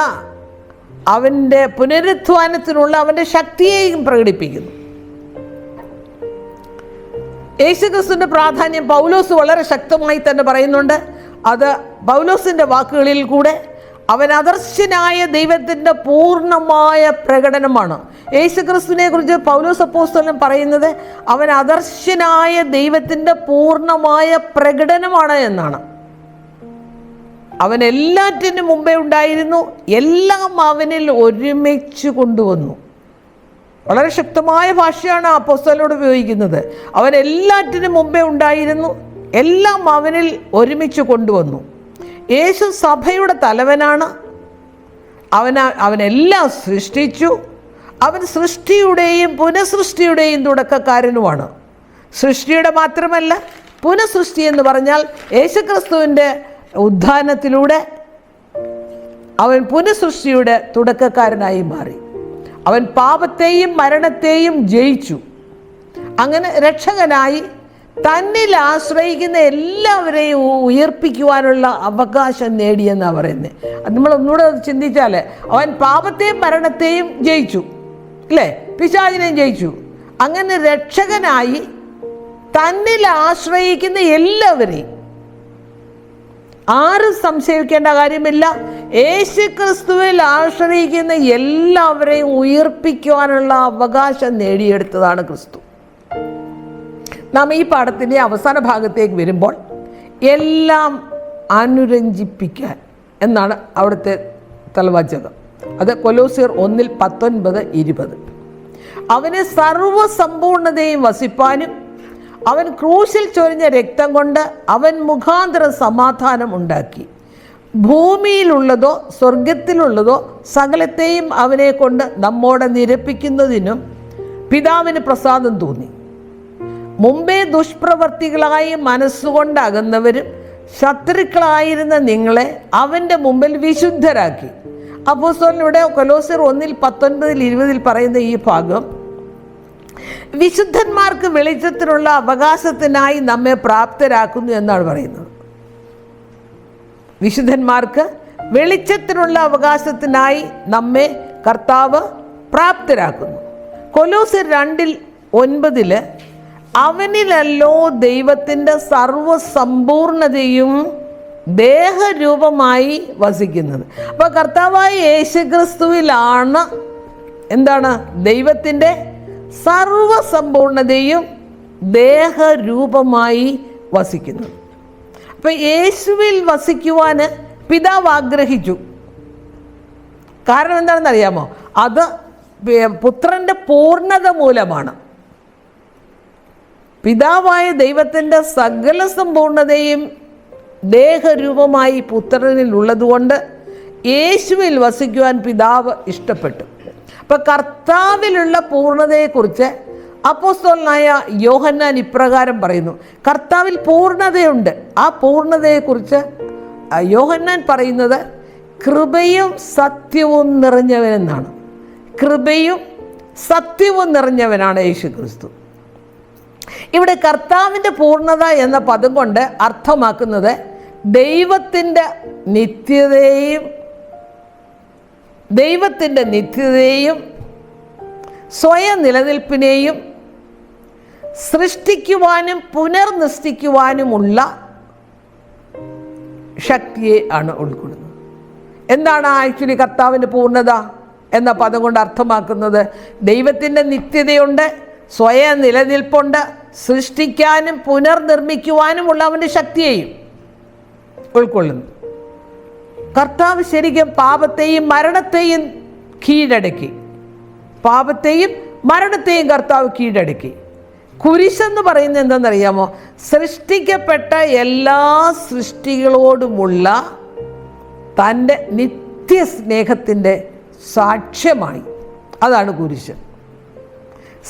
അവൻ്റെ പുനരുദ്ധാനത്തിനുള്ള അവൻ്റെ ശക്തിയെയും പ്രകടിപ്പിക്കുന്നു. യേശുക്രിസ്തുവിൻ്റെ പ്രാധാന്യം പൗലോസ് വളരെ ശക്തമായി തന്നെ പറയുന്നുണ്ട്. അത് പൗലോസിൻ്റെ വാക്കുകളിൽ കൂടെ അവൻ അദർശ്യനായ ദൈവത്തിൻ്റെ പൂർണ്ണമായ പ്രകടനമാണ്. യേശുക്രിസ്തുവിനെ കുറിച്ച് പൗലോസ് അപ്പോസ്തലൻ പറയുന്നത് അവൻ അദർശ്യനായ ദൈവത്തിൻ്റെ പൂർണ്ണമായ പ്രകടനമാണ് എന്നാണ്. അവൻ എല്ലാറ്റിനും മുമ്പേ ഉണ്ടായിരുന്നു, എല്ലാം അവനിൽ ഒരുമിച്ച് കൊണ്ടുവന്നു. വളരെ ശക്തമായ ഭാഷയാണ് അപ്പോസ്തലനോട് ഉപയോഗിക്കുന്നത്. അവൻ എല്ലാറ്റിനും മുമ്പേ ഉണ്ടായിരുന്നു, എല്ലാം അവനിൽ ഒരുമിച്ച് കൊണ്ടുവന്നു. യേശു സഭയുടെ തലവനാണ്. അവനെല്ലാം സൃഷ്ടിച്ചു. അവൻ സൃഷ്ടിയുടെയും പുനഃസൃഷ്ടിയുടെയും തുടക്കക്കാരനുമാണ്. സൃഷ്ടിയുടെ മാത്രമല്ല, പുനഃസൃഷ്ടി എന്ന് പറഞ്ഞാൽ യേശുക്രിസ്തുവിൻ്റെ ഉദ്ധാനത്തിലൂടെ അവൻ പുനഃസൃഷ്ടിയുടെ തുടക്കക്കാരനായി മാറി. അവൻ പാപത്തെയും മരണത്തെയും ജയിച്ചു. അങ്ങനെ രക്ഷകനായി തന്നിൽ ആശ്രയിക്കുന്ന എല്ലാവരെയും ഉയർപ്പിക്കുവാനുള്ള അവകാശം നേടിയെന്നാണ് പറയുന്നത്. അത് നമ്മൾ ഒന്നുകൂടെ ചിന്തിച്ചാൽ, അവൻ പാപത്തെയും മരണത്തെയും ജയിച്ചു അല്ലേ? പിശാചിനെയും ജയിച്ചു. അങ്ങനെ രക്ഷകനായി തന്നിൽ ആശ്രയിക്കുന്ന എല്ലാവരെയും, ആരും സംശയിക്കേണ്ട കാര്യമില്ല, യേശുക്രിസ്തുവിൽ ആശ്രയിക്കുന്ന എല്ലാവരെയും ഉയർപ്പിക്കുവാനുള്ള അവകാശം നേടിയെടുത്തതാണ് ക്രിസ്തു. നാം ഈ പാഠത്തിൻ്റെ അവസാന ഭാഗത്തേക്ക് വരുമ്പോൾ എല്ലാം അനുരഞ്ജിപ്പിക്കാൻ എന്നാണ് അവിടുത്തെ തലവാചകം. അത് കൊലോസ്യർ 1:19-20. അവനെ സർവസമ്പൂർണതയും വസിപ്പാനും അവൻ ക്രൂശിൽ ചൊരിഞ്ഞ രക്തം കൊണ്ട് അവൻ മുഖാന്തരം സമാധാനം ഉണ്ടാക്കി. ഭൂമിയിലുള്ളതോ സ്വർഗത്തിലുള്ളതോ സകലത്തെയും അവനെ കൊണ്ട് നമ്മോടെ നിരപ്പിക്കുന്നതിനും പിതാവിന് പ്രസാദം തോന്നി. മുമ്പേ ദുഷ്പ്രവർത്തികളായി മനസ്സുകൊണ്ടകന്നവരും ശത്രുക്കളായിരുന്ന നിങ്ങളെ അവൻ്റെ മുമ്പിൽ വിശുദ്ധരാക്കി. അപ്പോസ്തലനിവിടെ കൊലോസ്യർ 1:19-20 പറയുന്ന ഈ ഭാഗം വിശുദ്ധന്മാർക്ക് വെളിച്ചത്തിനുള്ള അവകാശത്തിനായി നമ്മെ പ്രാപ്തരാക്കുന്നു എന്നാണ് പറയുന്നത്. വിശുദ്ധന്മാർക്ക് വെളിച്ചത്തിനുള്ള അവകാശത്തിനായി നമ്മെ കർത്താവ് പ്രാപ്തരാക്കുന്നു. കൊലോസ്യർ 2:9 അവനിലല്ലോ ദൈവത്തിൻ്റെ സർവസമ്പൂർണതയും ദേഹരൂപമായി വസിക്കുന്നത്. അപ്പോൾ കർത്താവായ യേശുക്രിസ്തുവിലാണ് എന്താണ് ദൈവത്തിൻ്റെ സർവസമ്പൂർണതയും ദേഹരൂപമായി വസിക്കുന്നത്. അപ്പോൾ യേശുവിൽ വസിക്കുവാൻ പിതാവ് ആഗ്രഹിച്ചു. കാരണം എന്താണെന്നറിയാമോ? അത് പുത്രൻ്റെ പൂർണ്ണത മൂലമാണ്. പിതാവായ ദൈവത്തിൻ്റെ സകല സമ്പൂർണതയും ദേഹരൂപമായി പുത്രനിൽ ഉള്ളതുകൊണ്ട് യേശുവിൽ വസിക്കുവാൻ പിതാവ് ഇഷ്ടപ്പെട്ടു. അപ്പം കർത്താവിലുള്ള പൂർണ്ണതയെക്കുറിച്ച് അപ്പോസ്തലനായ യോഹന്നാൻ ഇപ്രകാരം പറയുന്നു. കർത്താവിൽ പൂർണ്ണതയുണ്ട്. ആ പൂർണ്ണതയെക്കുറിച്ച് യോഹന്നാൻ പറയുന്നത് കൃപയും സത്യവും നിറഞ്ഞവനെന്നാണ്. കൃപയും സത്യവും നിറഞ്ഞവനാണ് യേശുക്രിസ്തു. ഇവിടെ കർത്താവിൻ്റെ പൂർണ്ണത എന്ന പദം കൊണ്ട് അർത്ഥമാക്കുന്നത് ദൈവത്തിൻ്റെ നിത്യതയെയും സ്വയം നിലനിൽപ്പിനെയും സൃഷ്ടിക്കുവാനും പുനർനിഷ്ഠിക്കുവാനുമുള്ള ശക്തിയെ ആണ് ഉൾക്കൊള്ളുന്നത്. എന്താണ് ആക്ച്വലി കർത്താവിൻ്റെ പൂർണ്ണത എന്ന പദം കൊണ്ട് അർത്ഥമാക്കുന്നത്? ദൈവത്തിൻ്റെ നിത്യതയുണ്ട്, സ്വയം നിലനിൽപ്പുണ്ട്, സൃഷ്ടിക്കാനും പുനർനിർമ്മിക്കുവാനുമുള്ള അവൻ്റെ ശക്തിയെയും ഉൾക്കൊള്ളുന്നു. കർത്താവ് ശരിക്കും പാപത്തെയും മരണത്തെയും കീഴടക്കി. പാപത്തെയും മരണത്തെയും കർത്താവ് കീഴടക്കി. കുരിശെന്ന് പറയുന്നത് എന്താണെന്നറിയാമോ? സൃഷ്ടിക്കപ്പെട്ട എല്ലാ സൃഷ്ടികളോടുമുള്ള തൻ്റെ നിത്യസ്നേഹത്തിൻ്റെ സാക്ഷ്യമായി. അതാണ് കുരിശ്.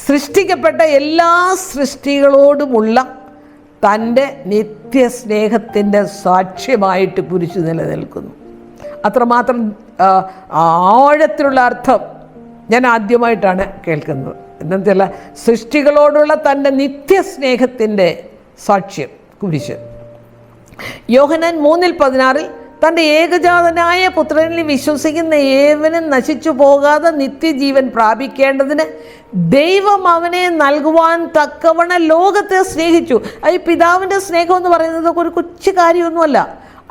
സൃഷ്ടിക്കപ്പെട്ട എല്ലാ സൃഷ്ടികളോടുമുള്ള തൻ്റെ നിത്യസ്നേഹത്തിൻ്റെ സാക്ഷ്യമായിട്ട് കുരിശ് നിലനിൽക്കുന്നു. അത്രമാത്രം ആഴത്തിലുള്ള അർത്ഥം ഞാൻ ആദ്യമായിട്ടാണ് കേൾക്കുന്നത്. എന്താണെന്ന് വെച്ചാൽ സൃഷ്ടികളോടുള്ള തൻ്റെ നിത്യസ്നേഹത്തിൻ്റെ സാക്ഷ്യം കുരിശ്. യോഹന്നാൻ 3:16 തൻ്റെ ഏകജാതനായ പുത്രനിൽ വിശ്വസിക്കുന്ന ഏവനും നശിച്ചു പോകാതെ നിത്യജീവൻ പ്രാപിക്കേണ്ടതിന് ദൈവം അവനെ നൽകുവാൻ തക്കവണ്ണം ലോകത്തെ സ്നേഹിച്ചു. ഈ പിതാവിൻ്റെ സ്നേഹം എന്ന് പറയുന്നത് ഒരു കൊച്ചു കാര്യമൊന്നുമല്ല.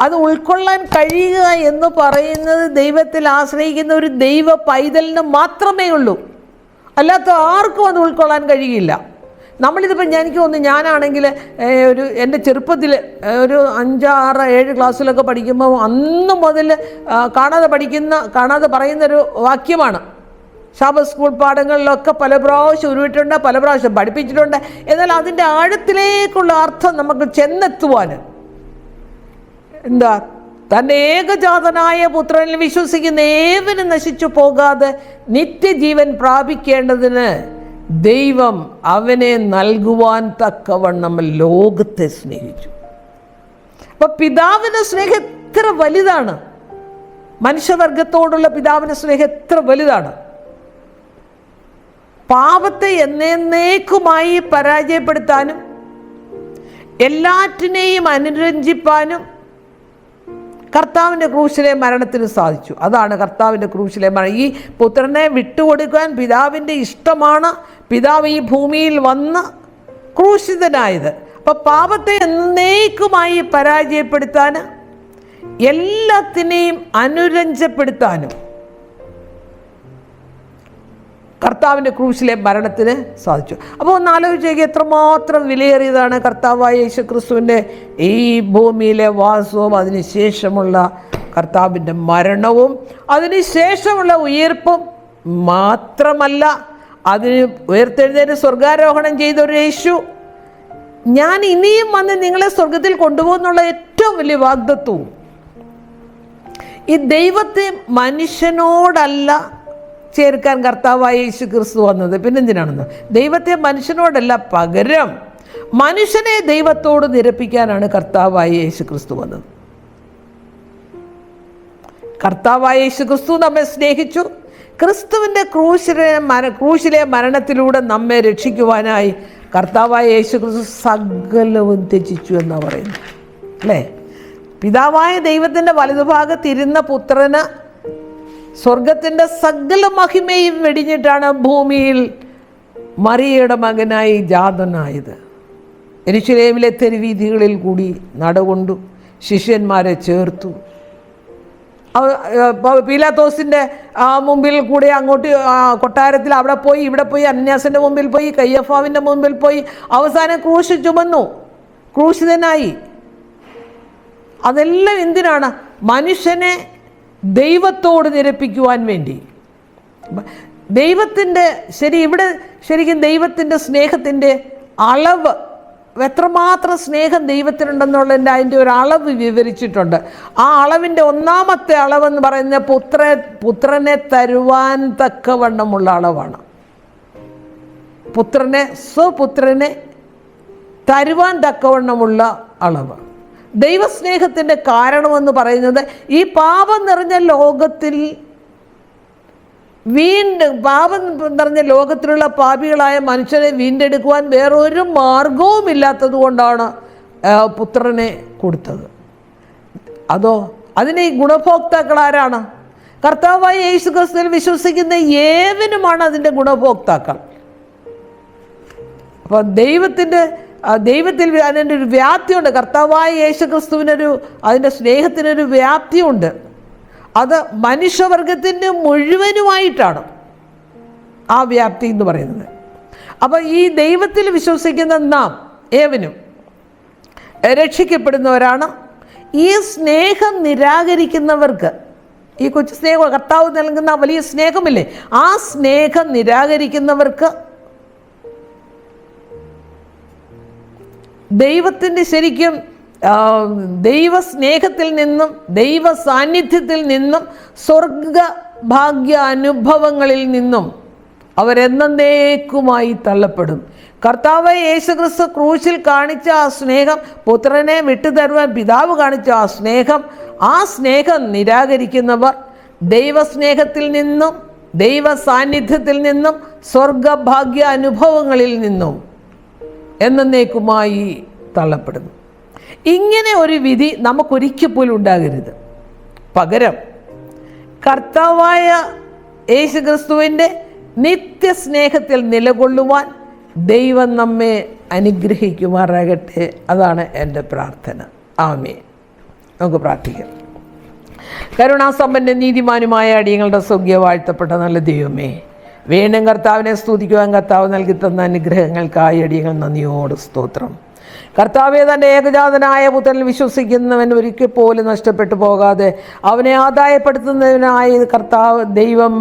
അത് ഉൾക്കൊള്ളാൻ കഴിയുക എന്ന് പറയുന്നത് ദൈവത്തിൽ ആശ്രയിക്കുന്ന ഒരു ദൈവ പൈതലിന് മാത്രമേ ഉള്ളൂ. അല്ലാത്ത ആർക്കും അത് ഉൾക്കൊള്ളാൻ കഴിയില്ല. നമ്മളിതിപ്പോൾ എനിക്ക് തോന്നുന്നു, ഞാനാണെങ്കിൽ എൻ്റെ ചെറുപ്പത്തിൽ ഒരു 5, 6, 7 ക്ലാസ്സിലൊക്കെ പഠിക്കുമ്പോൾ അന്ന് മുതൽ കാണാതെ പറയുന്നൊരു വാക്യമാണ്. ശാബത്ത് സ്കൂൾ പാഠങ്ങളിലൊക്കെ പല പ്രാവശ്യം ഉരുവിട്ടുണ്ട്, പല പ്രാവശ്യം പഠിപ്പിച്ചിട്ടുണ്ട്. എന്നാൽ അതിൻ്റെ ആഴത്തിലേക്കുള്ള അർത്ഥം നമുക്ക് ചെന്നെത്തുവാൻ എന്താ, തൻ്റെ ഏകജാതനായ പുത്രനിൽ വിശ്വസിക്കുന്ന ഏവനും നശിച്ചു പോകാതെ നിത്യജീവൻ പ്രാപിക്കേണ്ടതിന് ദൈവം അവനെ നൽകുവാൻ തക്കവണ്ണം ലോകത്തെ സ്നേഹിച്ചു. അപ്പൊ പിതാവിൻ്റെ സ്നേഹം എത്ര വലുതാണ്! മനുഷ്യവർഗത്തോടുള്ള പിതാവിൻ്റെ സ്നേഹം എത്ര വലുതാണ്! പാപത്തെ എന്നേക്കുമായി പരാജയപ്പെടുത്താനും എല്ലാറ്റിനെയും അനുരഞ്ജിപ്പാനും കർത്താവിൻ്റെ ക്രൂശിലെ മരണത്തിന് സാധിച്ചു. അതാണ് കർത്താവിൻ്റെ ക്രൂശിലെ മരണം. ഈ പുത്രനെ വിട്ടുകൊടുക്കാൻ പിതാവിൻ്റെ ഇഷ്ടമാണ് പിതാവ് ഈ ഭൂമിയിൽ വന്ന് ക്രൂശിതനായത്. അപ്പം പാപത്തെ എന്നേക്കുമായി പരാജയപ്പെടുത്താൻ, എല്ലാത്തിനെയും അനുരഞ്ജപ്പെടുത്താനും കർത്താവിൻ്റെ ക്രൂശിലെ മരണത്തിന് സാധിച്ചു. അപ്പോൾ ഒന്ന് ആലോചിച്ചേക്ക്, എത്രമാത്രം വിലയേറിയതാണ് കർത്താവായ യേശു ക്രിസ്തുവിൻ്റെ ഈ ഭൂമിയിലെ വാസവും അതിനുശേഷമുള്ള കർത്താവിൻ്റെ മരണവും അതിനുശേഷമുള്ള ഉയർപ്പും. മാത്രമല്ല, അതിന് ഉയർത്തെഴുന്നേറ്റ് സ്വർഗാരോഹണം ചെയ്ത ഒരു യേശു ഞാൻ ഇനിയും വന്ന് നിങ്ങളെ സ്വർഗത്തിൽ കൊണ്ടുപോകുന്നുള്ള ഏറ്റവും വലിയ വാഗ്ദത്വവും. ഈ ദൈവത്തെ മനുഷ്യനോടല്ല ചേർക്കാൻ കർത്താവായ യേശു ക്രിസ്തു വന്നത്, പിന്നെന്തിനാണെന്ന്? ദൈവത്തെ മനുഷ്യനോടല്ല, പകരം മനുഷ്യനെ ദൈവത്തോട് നിരപ്പിക്കാനാണ് കർത്താവായ യേശു ക്രിസ്തു വന്നത്. കർത്താവായ യേശു ക്രിസ്തു നമ്മെ സ്നേഹിച്ചു. ക്രിസ്തുവിൻ്റെ ക്രൂശിലെ മരണത്തിലൂടെ നമ്മെ രക്ഷിക്കുവാനായി കർത്താവായ യേശു ക്രിസ്തു സകലവും ത്യജിച്ചു എന്നാണ് പറയുന്നത്, അല്ലേ? പിതാവായ ദൈവത്തിൻ്റെ വലതുഭാഗത്തിരുന്ന പുത്രന് സ്വർഗത്തിൻ്റെ സകല മഹിമയും വെടിഞ്ഞിട്ടാണ് ഭൂമിയിൽ മറിയയുടെ മകനായി ജാതനായത്. യെരൂശലേമിലെ തെരുവീഥികളിൽ കൂടി നടകൊണ്ടു, ശിഷ്യന്മാരെ ചേർത്തു. പീലാത്തോസിൻ്റെ മുമ്പിൽ കൂടെ അങ്ങോട്ട് കൊട്ടാരത്തിൽ അവിടെ പോയി, ഇവിടെ പോയി, അനന്യാസിൻ്റെ മുമ്പിൽ പോയി, കയ്യഫാവിൻ്റെ മുമ്പിൽ പോയി, അവസാനം ക്രൂശ് ചുമന്നു, ക്രൂശിതനായി. അതെല്ലാം എന്തിനാണ്? മനുഷ്യനെ ദൈവത്തോട് നിരപ്പിക്കുവാൻ വേണ്ടി. ദൈവത്തിൻ്റെ ഇവിടെ ശരിക്കും ദൈവത്തിൻ്റെ സ്നേഹത്തിൻ്റെ അളവ്, എത്രമാത്രം സ്നേഹം ദൈവത്തിനുണ്ടെന്നുള്ളതിൻ്റെ അതിൻ്റെ ഒരു അളവ് വിവരിച്ചിട്ടുണ്ട്. ആ അളവിൻ്റെ ഒന്നാമത്തെ അളവെന്ന് പറയുന്ന പുത്രനെ തരുവാൻ തക്കവണ്ണമുള്ള അളവാണ്. സ്വപുത്രനെ തരുവാൻ തക്കവണ്ണമുള്ള അളവ്. ദൈവസ്നേഹത്തിൻ്റെ കാരണമെന്ന് പറയുന്നത് ഈ പാപം നിറഞ്ഞ ലോകത്തിൽ പാപം നിറഞ്ഞ ലോകത്തിലുള്ള പാപികളായ മനുഷ്യരെ വീണ്ടെടുക്കുവാൻ വേറൊരു മാർഗവും ഇല്ലാത്തത് കൊണ്ടാണ് പുത്രനെ കൊടുത്തത്. അതിന് ഈ ഗുണഭോക്താക്കൾ ആരാണ്? കർത്താവായ യേശു ക്രിസ്തുവിൽ വിശ്വസിക്കുന്ന ഏവനുമാണ് അതിൻ്റെ ഗുണഭോക്താക്കൾ. അപ്പോൾ ദൈവത്തിൽ അതിൻ്റെ ഒരു വ്യാപ്തിയുണ്ട്. കർത്താവായ യേശു ക്രിസ്തുവിനൊരു അതിൻ്റെ സ്നേഹത്തിനൊരു വ്യാപ്തിയുണ്ട്. അത് മനുഷ്യവർഗത്തിൻ്റെ മുഴുവനുമായിട്ടാണ് ആ വ്യാപ്തി എന്ന് പറയുന്നത്. അപ്പോൾ ഈ ദൈവത്തിൽ വിശ്വസിക്കുന്ന നാം ഏവനും രക്ഷിക്കപ്പെടുന്നവരാണ്. ഈ സ്നേഹം നിരാകരിക്കുന്നവർക്ക്, ഈ കൊച്ചു സ്നേഹം, കർത്താവ് നൽകുന്ന വലിയ സ്നേഹമില്ലേ, ആ സ്നേഹം നിരാകരിക്കുന്നവർക്ക് ദൈവത്തിൻ്റെ ശരിക്കും ദൈവസ്നേഹത്തിൽ നിന്നും ദൈവ സാന്നിധ്യത്തിൽ നിന്നും സ്വർഗ ഭാഗ്യ അനുഭവങ്ങളിൽ നിന്നും അവരെന്നേക്കുമായി തള്ളപ്പെടും. കർത്താവ് യേശുക്രിസ്തു ക്രൂശിൽ കാണിച്ച ആ സ്നേഹം, പുത്രനെ വിട്ടുതരുവാൻ പിതാവ് കാണിച്ച ആ സ്നേഹം നിരാകരിക്കുന്നവർ ദൈവസ്നേഹത്തിൽ നിന്നും, ദൈവ സാന്നിധ്യത്തിൽ നിന്നും, സ്വർഗഭാഗ്യ അനുഭവങ്ങളിൽ നിന്നും എന്നേക്കുമായി തള്ളപ്പെടുന്നു. ഇങ്ങനെ ഒരു വിധി നമുക്കൊരിക്കൽ പോലും ഉണ്ടാകരുത്. പകരം കർത്താവായ യേശുക്രിസ്തുവിൻ്റെ നിത്യസ്നേഹത്തിൽ നിലകൊള്ളുവാൻ ദൈവം നമ്മെ അനുഗ്രഹിക്കുമാറാകട്ടെ. അതാണ് എൻ്റെ പ്രാർത്ഥന. ആമേൻ. നമുക്ക് പ്രാർത്ഥിക്കാം. കരുണാസമ്പന്ന നീതിമാനുമായ അടിയങ്ങളുടെ സ്വർഗ്ഗീയ വാഴ്ത്തപ്പെട്ട നല്ല ദൈവമേ, വീണ്ടും കർത്താവിനെ സ്തുതിക്കുവാൻ കർത്താവ് നൽകി തന്ന അനുഗ്രഹങ്ങൾക്കായി അടിയങ്ങൾ നന്ദിയോട് സ്തോത്രം. കർത്താവെ, തൻ്റെ ഏകജാതനായ പുത്രനിൽ വിശ്വസിക്കുന്നവൻ ഒരിക്കൽ പോലും നഷ്ടപ്പെട്ടു പോകാതെ അവനെ ആദായപ്പെടുത്തുന്നതിനായി കർത്താവ് ദൈവം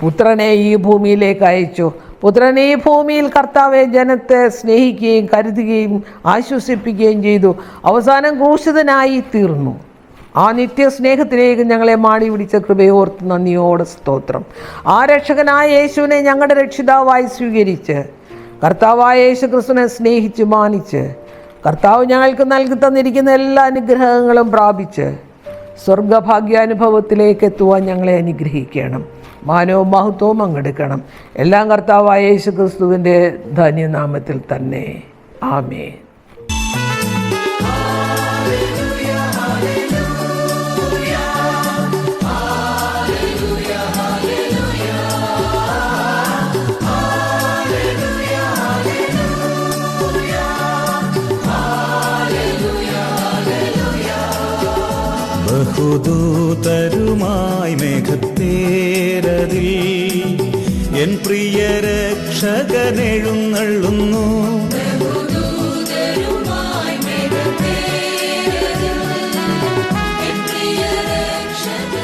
പുത്രനെ ഈ ഭൂമിയിലേക്ക് അയച്ചു. പുത്രൻ ഈ ഭൂമിയിൽ കർത്താവെ ജനത്തെ സ്നേഹിക്കുകയും കരുതുകയും ആശ്വസിപ്പിക്കുകയും ചെയ്തു. അവസാനം ക്രൂശിതനായി തീർന്നു. ആ നിത്യസ്നേഹത്തിലേക്ക് ഞങ്ങളെ മാടി പിടിച്ച കൃപയോർത്ത് നന്ദിയോട് സ്തോത്രം. ആ രക്ഷകനായ യേശുവിനെ ഞങ്ങളുടെ രക്ഷിതാവായി സ്വീകരിച്ച് കർത്താവായ യേശുക്രിസ്തുവിനെ സ്നേഹിച്ച് മാനിച്ച് കർത്താവ് ഞങ്ങൾക്ക് നൽകി തന്നിരിക്കുന്ന എല്ലാ അനുഗ്രഹങ്ങളും പ്രാപിച്ച് സ്വർഗഭാഗ്യാനുഭവത്തിലേക്ക് എത്തുവാൻ ഞങ്ങളെ അനുഗ്രഹിക്കണം. മാനവും മഹത്വവും അങ്ങെടുക്കണം. എല്ലാം കർത്താവായ യേശുക്രിസ്തുവിൻ്റെ ധന്യനാമത്തിൽ തന്നെ. ആമേൻ. ബഹുദൂതരുമായി മേഘത്തേരതിൽ എൻ പ്രിയ രക്ഷകനെഴുന്നള്ളുന്നു. ബഹുദൂതരുമായി മേഘത്തേരതിൽ എൻ പ്രിയ രക്ഷകൻ